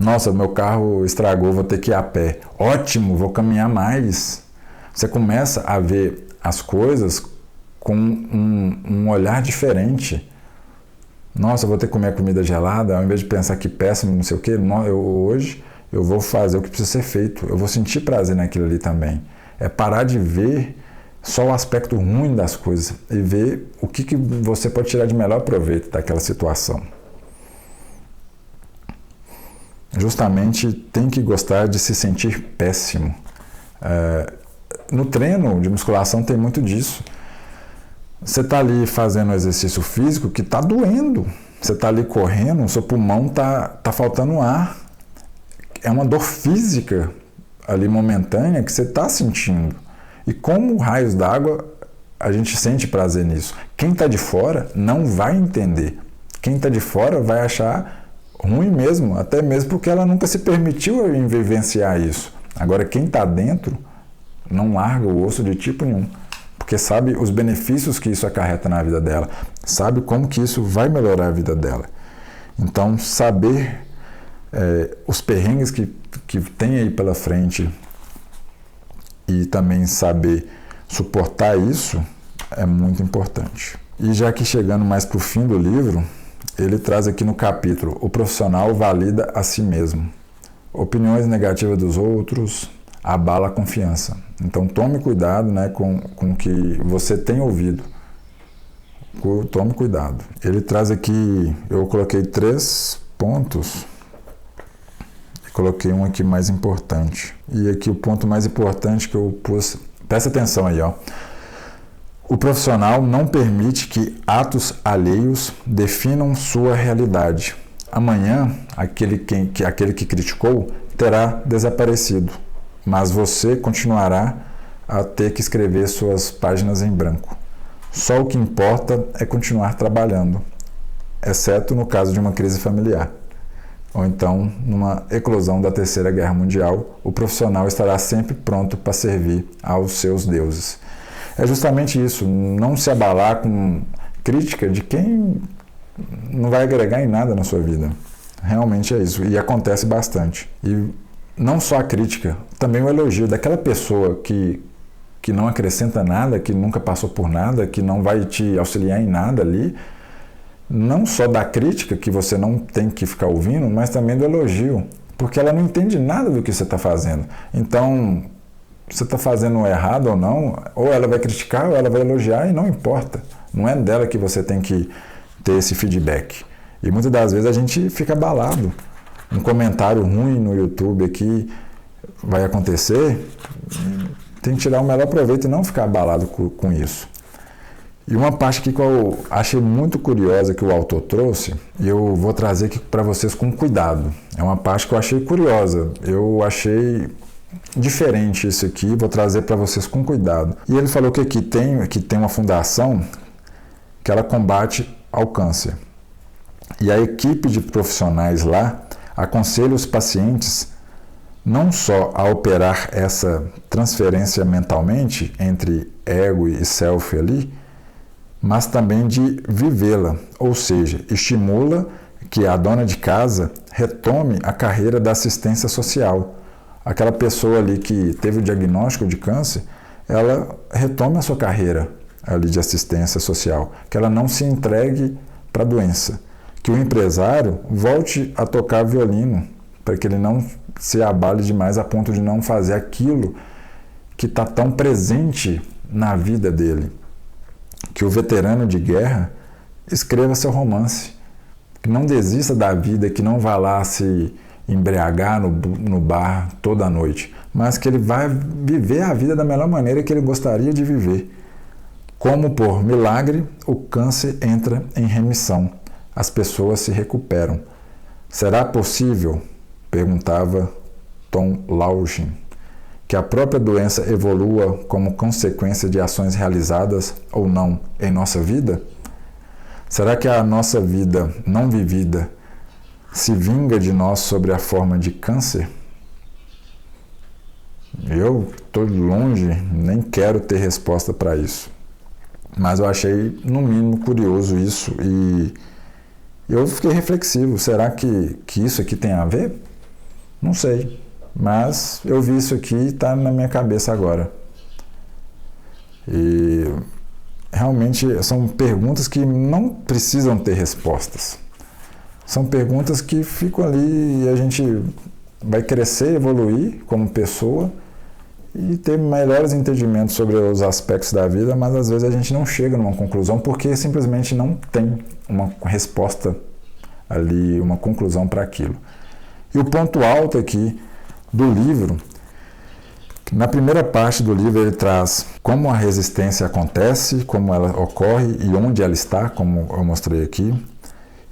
Nossa, meu carro estragou, vou ter que ir a pé. Ótimo, vou caminhar mais. Você começa a ver as coisas com um olhar diferente. Nossa, eu vou ter que comer comida gelada, ao invés de pensar que péssimo, não sei o quê, hoje eu vou fazer o que precisa ser feito, eu vou sentir prazer naquilo ali também. É parar de ver só o aspecto ruim das coisas e ver o que você pode tirar de melhor proveito daquela situação. Justamente tem que gostar de se sentir péssimo. No treino de musculação tem muito disso. Você está ali fazendo um exercício físico que está doendo. Você está ali correndo, o seu pulmão tá faltando ar. É uma dor física ali momentânea que você está sentindo. E como raios d'água, a gente sente prazer nisso. Quem está de fora não vai entender. Quem está de fora vai achar ruim mesmo, até mesmo porque ela nunca se permitiu vivenciar isso. Agora, quem está dentro não larga o osso de tipo nenhum, porque sabe os benefícios que isso acarreta na vida dela, sabe como que isso vai melhorar a vida dela. Então, saber os perrengues que tem aí pela frente e também saber suportar isso é muito importante. E já que chegando mais para o fim do livro, ele traz aqui no capítulo: o profissional valida a si mesmo. Opiniões negativas dos outros abala a confiança. Então tome cuidado, né, com o que você tem ouvido. Tome cuidado. Ele traz aqui, eu coloquei 3 pontos. Coloquei um aqui mais importante. E aqui o ponto mais importante que eu pus... Presta atenção aí, ó. O profissional não permite que atos alheios definam sua realidade. Amanhã, aquele que criticou terá desaparecido, mas você continuará a ter que escrever suas páginas em branco. Só o que importa é continuar trabalhando, exceto no caso de uma crise familiar. Ou então, numa eclosão da Terceira Guerra Mundial, o profissional estará sempre pronto para servir aos seus deuses. É justamente isso, não se abalar com crítica de quem não vai agregar em nada na sua vida. Realmente é isso, e acontece bastante. E não só a crítica, também o elogio daquela pessoa que não acrescenta nada, que nunca passou por nada, que não vai te auxiliar em nada ali. Não só da crítica, que você não tem que ficar ouvindo, mas também do elogio, porque ela não entende nada do que você está fazendo. Então, você está fazendo errado ou não, ou ela vai criticar ou ela vai elogiar, e não importa. Não é dela que você tem que ter esse feedback. E muitas das vezes a gente fica abalado. Um comentário ruim no YouTube aqui vai acontecer, tem que tirar o melhor proveito e não ficar abalado com isso. E uma parte aqui que eu achei muito curiosa que o autor trouxe, e eu vou trazer aqui para vocês com cuidado. É uma parte que eu achei curiosa, eu achei diferente isso aqui, vou trazer para vocês com cuidado. E ele falou que aqui tem uma fundação que ela combate ao câncer. E a equipe de profissionais lá aconselha os pacientes não só a operar essa transferência mentalmente entre ego e self ali, mas também de vivê-la, ou seja, estimula que a dona de casa retome a carreira da assistência social. Aquela pessoa ali que teve o diagnóstico de câncer, ela retome a sua carreira ali de assistência social, que ela não se entregue para a doença, que o empresário volte a tocar violino, para que ele não se abale demais a ponto de não fazer aquilo que está tão presente na vida dele. Que o veterano de guerra escreva seu romance, que não desista da vida, que não vá lá se embriagar no bar toda noite, mas que ele vai viver a vida da melhor maneira que ele gostaria de viver. Como por milagre, o câncer entra em remissão, as pessoas se recuperam. Será possível, perguntava Tom Laughlin, que a própria doença evolua como consequência de ações realizadas ou não em nossa vida? Será que a nossa vida não vivida se vinga de nós sobre a forma de câncer? Eu estou longe, nem quero ter resposta para isso. Mas eu achei, no mínimo, curioso isso e eu fiquei reflexivo. Será que isso aqui tem a ver? Não sei. Mas eu vi isso aqui e está na minha cabeça agora. E realmente são perguntas que não precisam ter respostas. São perguntas que ficam ali e a gente vai crescer, evoluir como pessoa e ter melhores entendimentos sobre os aspectos da vida, mas às vezes a gente não chega numa conclusão porque simplesmente não tem uma resposta ali, uma conclusão para aquilo. E o ponto alto aqui do livro, na primeira parte do livro ele traz como a resistência acontece, como ela ocorre e onde ela está, como eu mostrei aqui.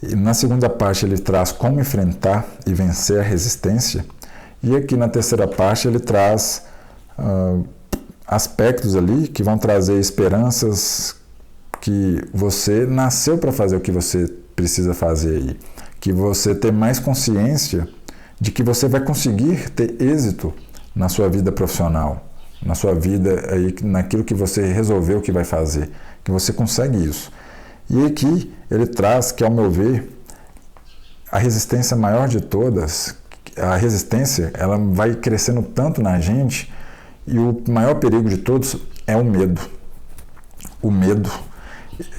E na segunda parte ele traz como enfrentar e vencer a resistência. E aqui na terceira parte ele traz aspectos ali que vão trazer esperanças que você nasceu para fazer o que você precisa fazer aí. Que você ter mais consciência de que você vai conseguir ter êxito na sua vida profissional, na sua vida, aí, naquilo que você resolveu que vai fazer, que você consegue isso. E aqui ele traz que, ao meu ver, a resistência maior de todas, a resistência, ela vai crescendo tanto na gente e o maior perigo de todos é o medo. O medo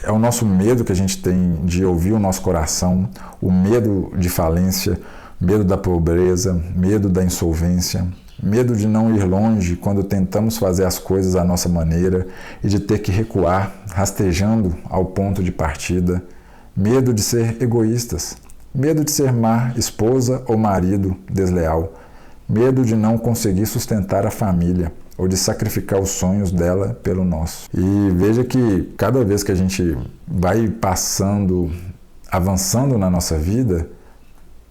é o nosso medo que a gente tem de ouvir o nosso coração, o medo de falência, medo da pobreza, medo da insolvência, medo de não ir longe quando tentamos fazer as coisas à nossa maneira e de ter que recuar, rastejando ao ponto de partida, medo de ser egoístas, medo de ser má esposa ou marido desleal, medo de não conseguir sustentar a família ou de sacrificar os sonhos dela pelo nosso. E veja que cada vez que a gente vai passando, avançando na nossa vida,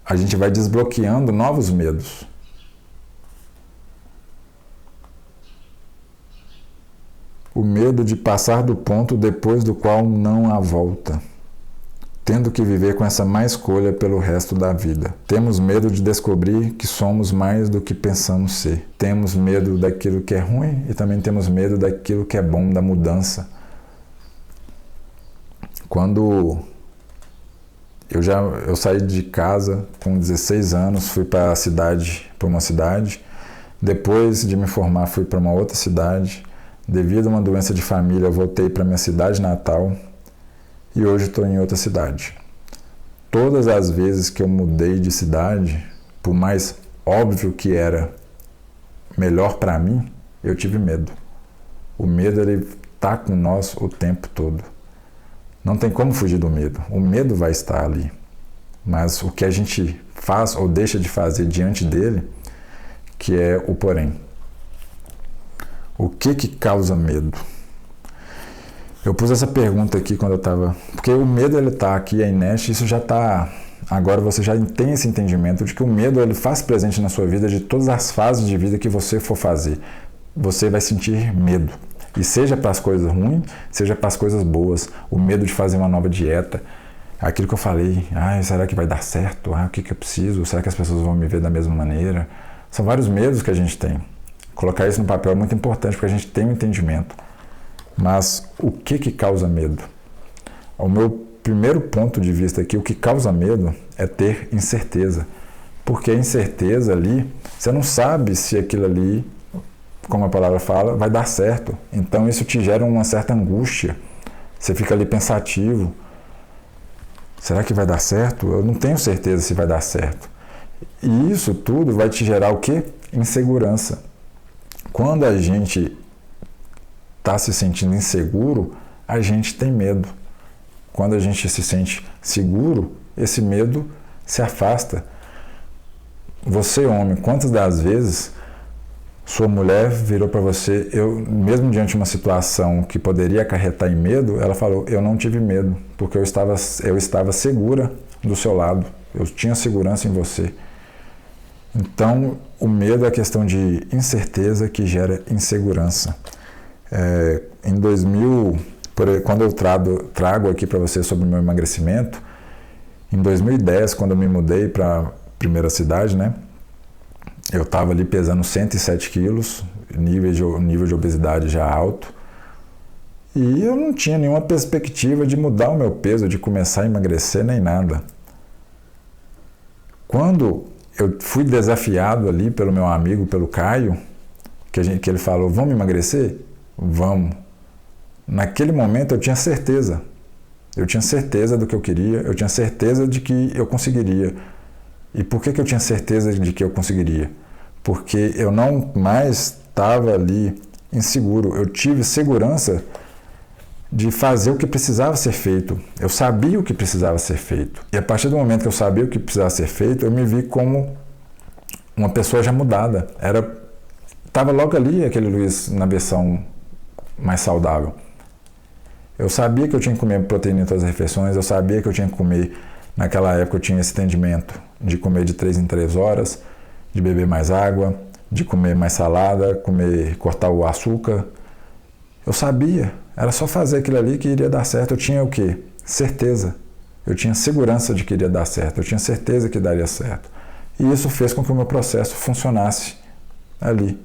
a gente vai desbloqueando novos medos. O medo de passar do ponto depois do qual não há volta, tendo que viver com essa má escolha pelo resto da vida. Temos medo de descobrir que somos mais do que pensamos ser. Temos medo daquilo que é ruim e também temos medo daquilo que é bom, da mudança. Quando eu saí de casa com 16 anos, fui para uma cidade. Depois de me formar, fui para uma outra cidade. Devido a uma doença de família, eu voltei para minha cidade natal e hoje estou em outra cidade. Todas as vezes que eu mudei de cidade, por mais óbvio que era melhor para mim, eu tive medo. O medo, ele está com nós o tempo todo. Não tem como fugir do medo. O medo vai estar ali. Mas o que a gente faz ou deixa de fazer diante dele, que é o porém. O que causa medo? Eu pus essa pergunta aqui quando eu estava... Porque o medo, ele está aqui, é inerte, isso já está... Agora você já tem esse entendimento de que o medo, ele faz presente na sua vida de todas as fases de vida que você for fazer. Você vai sentir medo. E seja para as coisas ruins, seja para as coisas boas. O medo de fazer uma nova dieta. Aquilo que eu falei, será que vai dar certo? O que eu preciso? Será que as pessoas vão me ver da mesma maneira? São vários medos que a gente tem. Colocar isso no papel é muito importante porque a gente tem um entendimento. Mas o que causa medo? O meu primeiro ponto de vista aqui, o que causa medo é ter incerteza. Porque a incerteza ali, você não sabe se aquilo ali, como a palavra fala, vai dar certo. Então isso te gera uma certa angústia. Você fica ali pensativo. Será que vai dar certo? Eu não tenho certeza se vai dar certo. E isso tudo vai te gerar o quê? Insegurança. Quando a gente está se sentindo inseguro, a gente tem medo. Quando a gente se sente seguro, esse medo se afasta. Você, homem, quantas das vezes sua mulher virou para você, mesmo diante de uma situação que poderia acarretar em medo, ela falou, eu não tive medo, porque eu estava segura do seu lado, eu tinha segurança em você. Então, o medo é a questão de incerteza que gera insegurança. Em 2000, quando eu trago aqui para você sobre o meu emagrecimento, em 2010, quando eu me mudei para a primeira cidade, né? Eu estava ali pesando 107 quilos, nível de obesidade já alto, e eu não tinha nenhuma perspectiva de mudar o meu peso, de começar a emagrecer, nem nada. Quando eu fui desafiado ali pelo meu amigo, pelo Caio, que ele falou, vamos emagrecer? Vamos. naquele momento eu tinha certeza. Eu tinha certeza do que eu queria, eu tinha certeza de que eu conseguiria. E por que eu tinha certeza de que eu conseguiria? Porque eu não mais estava ali inseguro, eu tive segurança de fazer o que precisava ser feito. Eu sabia o que precisava ser feito. E a partir do momento que eu sabia o que precisava ser feito, eu me vi como uma pessoa já mudada. Estava logo ali aquele Luiz na versão mais saudável. Eu sabia que eu tinha que comer proteína em todas as refeições, eu sabia que eu tinha que comer, naquela época eu tinha esse entendimento de comer de 3 em 3 horas, de beber mais água, de comer mais salada, cortar o açúcar. Eu sabia, era só fazer aquilo ali que iria dar certo. Eu tinha o quê? Certeza. Eu tinha segurança de que iria dar certo, eu tinha certeza que daria certo. E isso fez com que o meu processo funcionasse ali.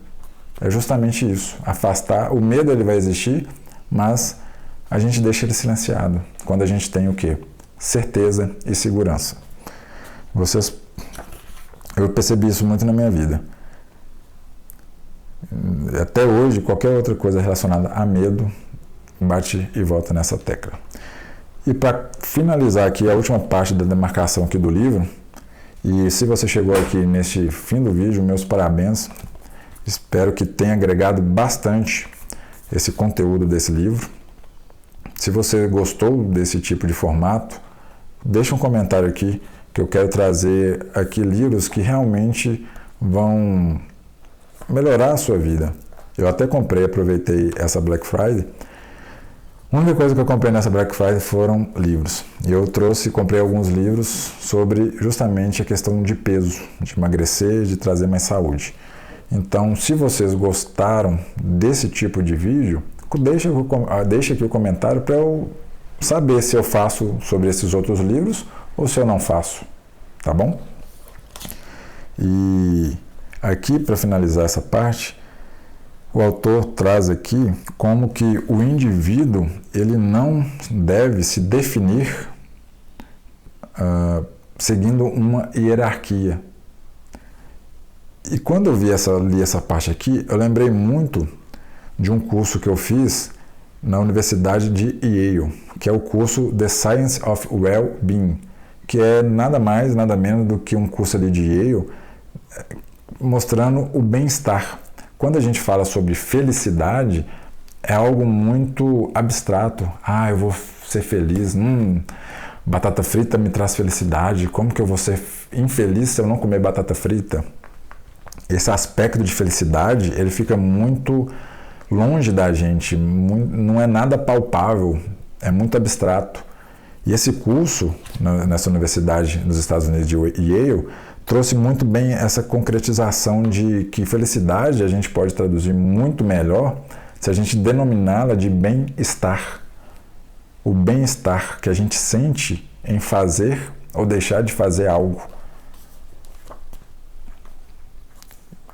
É justamente isso, afastar. O medo ele vai existir, mas a gente deixa ele silenciado quando a gente tem o quê? Certeza e segurança. Eu percebi isso muito na minha vida. Até hoje, qualquer outra coisa relacionada a medo bate e volta nessa tecla. E para finalizar aqui a última parte da demarcação aqui do livro, e se você chegou aqui neste fim do vídeo, meus parabéns. Espero que tenha agregado bastante esse conteúdo desse livro. Se você gostou desse tipo de formato, deixa um comentário aqui, que eu quero trazer aqui livros que realmente vão melhorar a sua vida. Eu até aproveitei essa Black Friday. A única coisa que eu comprei nessa Black Friday foram livros. E eu comprei alguns livros sobre justamente a questão de peso, de emagrecer, de trazer mais saúde. Então, se vocês gostaram desse tipo de vídeo, deixa aqui o comentário para eu saber se eu faço sobre esses outros livros ou se eu não faço, tá bom? E aqui, para finalizar essa parte, o autor traz aqui como que o indivíduo ele não deve se definir seguindo uma hierarquia. E quando eu li essa parte aqui, eu lembrei muito de um curso que eu fiz na Universidade de Yale, que é o curso The Science of Well-Being, que é nada mais, nada menos do que um curso ali de Yale mostrando o bem-estar. Quando a gente fala sobre felicidade, é algo muito abstrato. Eu vou ser feliz. Batata frita me traz felicidade. Como que eu vou ser infeliz se eu não comer batata frita? Esse aspecto de felicidade, ele fica muito longe da gente, não é nada palpável, é muito abstrato. E esse curso, nessa universidade nos Estados Unidos de Yale, trouxe muito bem essa concretização de que felicidade a gente pode traduzir muito melhor se a gente denominá-la de bem-estar. O bem-estar que a gente sente em fazer ou deixar de fazer algo.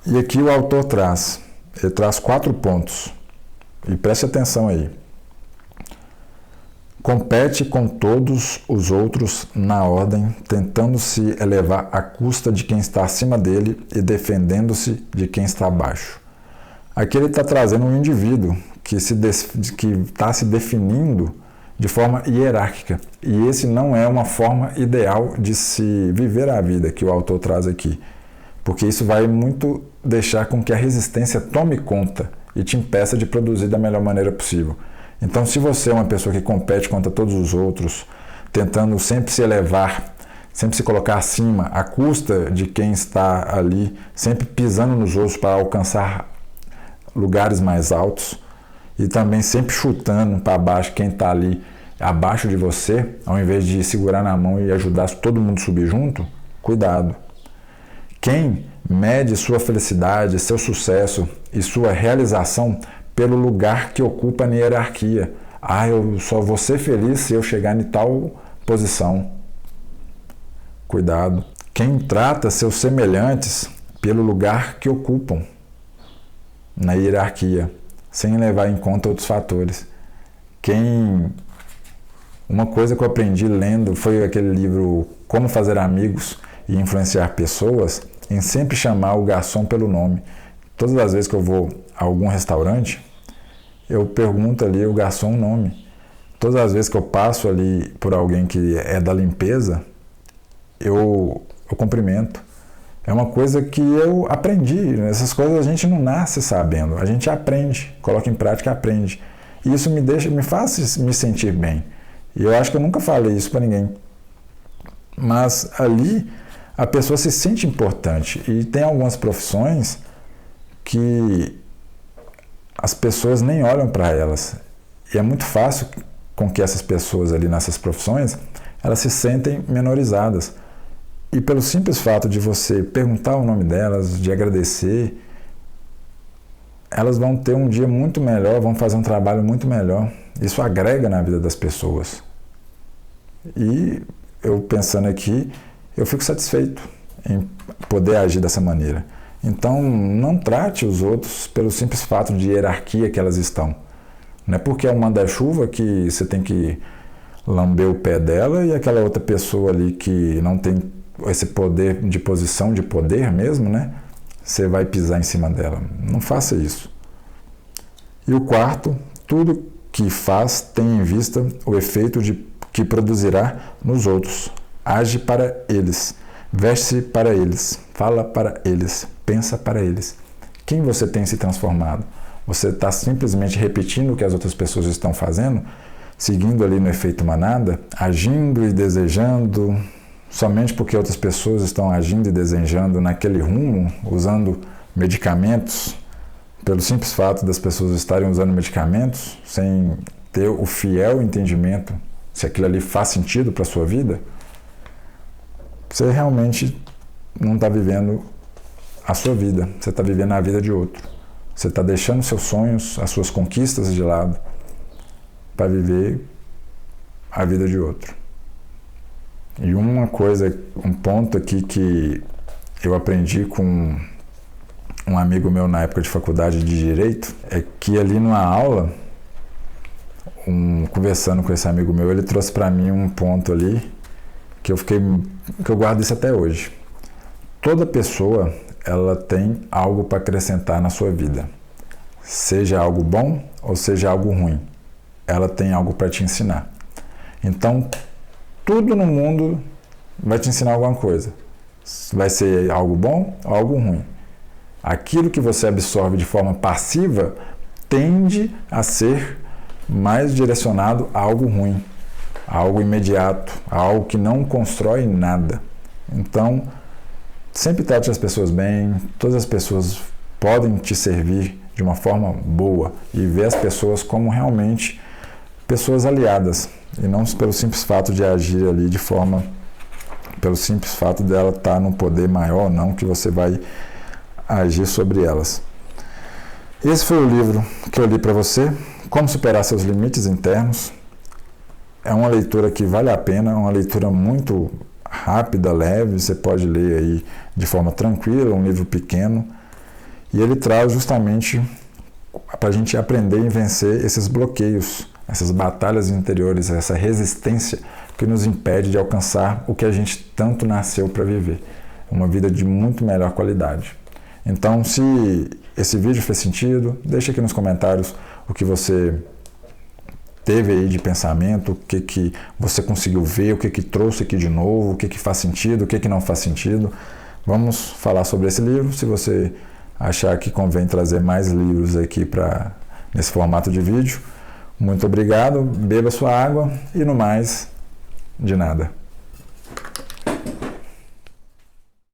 E aqui o autor ele traz 4 pontos, e preste atenção aí. Compete com todos os outros na ordem, tentando se elevar à custa de quem está acima dele e defendendo-se de quem está abaixo. Aqui ele está trazendo um indivíduo que está se definindo de forma hierárquica, e esse não é uma forma ideal de se viver a vida que o autor traz aqui. Porque isso vai muito deixar com que a resistência tome conta e te impeça de produzir da melhor maneira possível. Então, se você é uma pessoa que compete contra todos os outros, tentando sempre se elevar, sempre se colocar acima, à custa de quem está ali, sempre pisando nos outros para alcançar lugares mais altos, e também sempre chutando para baixo quem está ali abaixo de você, ao invés de segurar na mão e ajudar todo mundo a subir junto, cuidado. Quem mede sua felicidade, seu sucesso e sua realização pelo lugar que ocupa na hierarquia. Eu só vou ser feliz se eu chegar em tal posição. Cuidado. Quem trata seus semelhantes pelo lugar que ocupam na hierarquia, sem levar em conta outros fatores. Uma coisa que eu aprendi lendo foi aquele livro Como Fazer Amigos e Influenciar Pessoas, em sempre chamar o garçom pelo nome. Todas as vezes que eu vou a algum restaurante, eu pergunto ali o garçom o nome. Todas as vezes que eu passo ali por alguém que é da limpeza, eu cumprimento. É uma coisa que eu aprendi. Essas coisas a gente não nasce sabendo, a gente aprende, coloca em prática e aprende. E isso me faz me sentir bem. E eu acho que eu nunca falei isso para ninguém. Mas ali a pessoa se sente importante. E tem algumas profissões que as pessoas nem olham para elas. E é muito fácil com que essas pessoas ali nessas profissões, elas se sentem menorizadas. E pelo simples fato de você perguntar o nome delas, de agradecer, elas vão ter um dia muito melhor, vão fazer um trabalho muito melhor. Isso agrega na vida das pessoas. E eu pensando aqui, eu fico satisfeito em poder agir dessa maneira. Então, não trate os outros pelo simples fato de hierarquia que elas estão. Não é porque é um manda-chuva que você tem que lamber o pé dela e aquela outra pessoa ali que não tem esse poder de posição, de poder mesmo, né? Você vai pisar em cima dela. Não faça isso. E o quarto, tudo que faz tem em vista o efeito que produzirá nos outros. Age para eles, veste-se para eles, fala para eles, pensa para eles. Quem você tem se transformado? Você está simplesmente repetindo o que as outras pessoas estão fazendo, seguindo ali no efeito manada, agindo e desejando somente porque outras pessoas estão agindo e desejando naquele rumo, usando medicamentos, pelo simples fato das pessoas estarem usando medicamentos, sem ter o fiel entendimento se aquilo ali faz sentido para a sua vida, você realmente não está vivendo a sua vida, você está vivendo a vida de outro. Você está deixando seus sonhos, as suas conquistas de lado para viver a vida de outro. E uma coisa, um ponto aqui que eu aprendi com um amigo meu na época de faculdade de Direito, é que ali numa aula, conversando com esse amigo meu, ele trouxe para mim um ponto ali que eu guardo isso até hoje. Toda pessoa, ela tem algo para acrescentar na sua vida. Seja algo bom ou seja algo ruim. Ela tem algo para te ensinar. Então, tudo no mundo vai te ensinar alguma coisa. Vai ser algo bom ou algo ruim. Aquilo que você absorve de forma passiva tende a ser mais direcionado a algo ruim, a algo imediato, a algo que não constrói nada. Então, sempre trate as pessoas bem, todas as pessoas podem te servir de uma forma boa e ver as pessoas como realmente pessoas aliadas e não pelo simples fato de agir ali de forma, pelo simples fato dela estar num poder maior ou não, que você vai agir sobre elas. Esse foi o livro que eu li para você, Como Superar Seus Limites Internos. É uma leitura que vale a pena, é uma leitura muito rápida, leve, você pode ler aí de forma tranquila, um livro pequeno, e ele traz justamente para a gente aprender e vencer esses bloqueios, essas batalhas interiores, essa resistência que nos impede de alcançar o que a gente tanto nasceu para viver, uma vida de muito melhor qualidade. Então, se esse vídeo fez sentido, deixa aqui nos comentários o que você teve aí de pensamento, o que você conseguiu ver, o que trouxe aqui de novo, o que faz sentido, o que não faz sentido. Vamos falar sobre esse livro. Se você achar que convém trazer mais livros aqui nesse formato de vídeo, muito obrigado, beba sua água e no mais, de nada.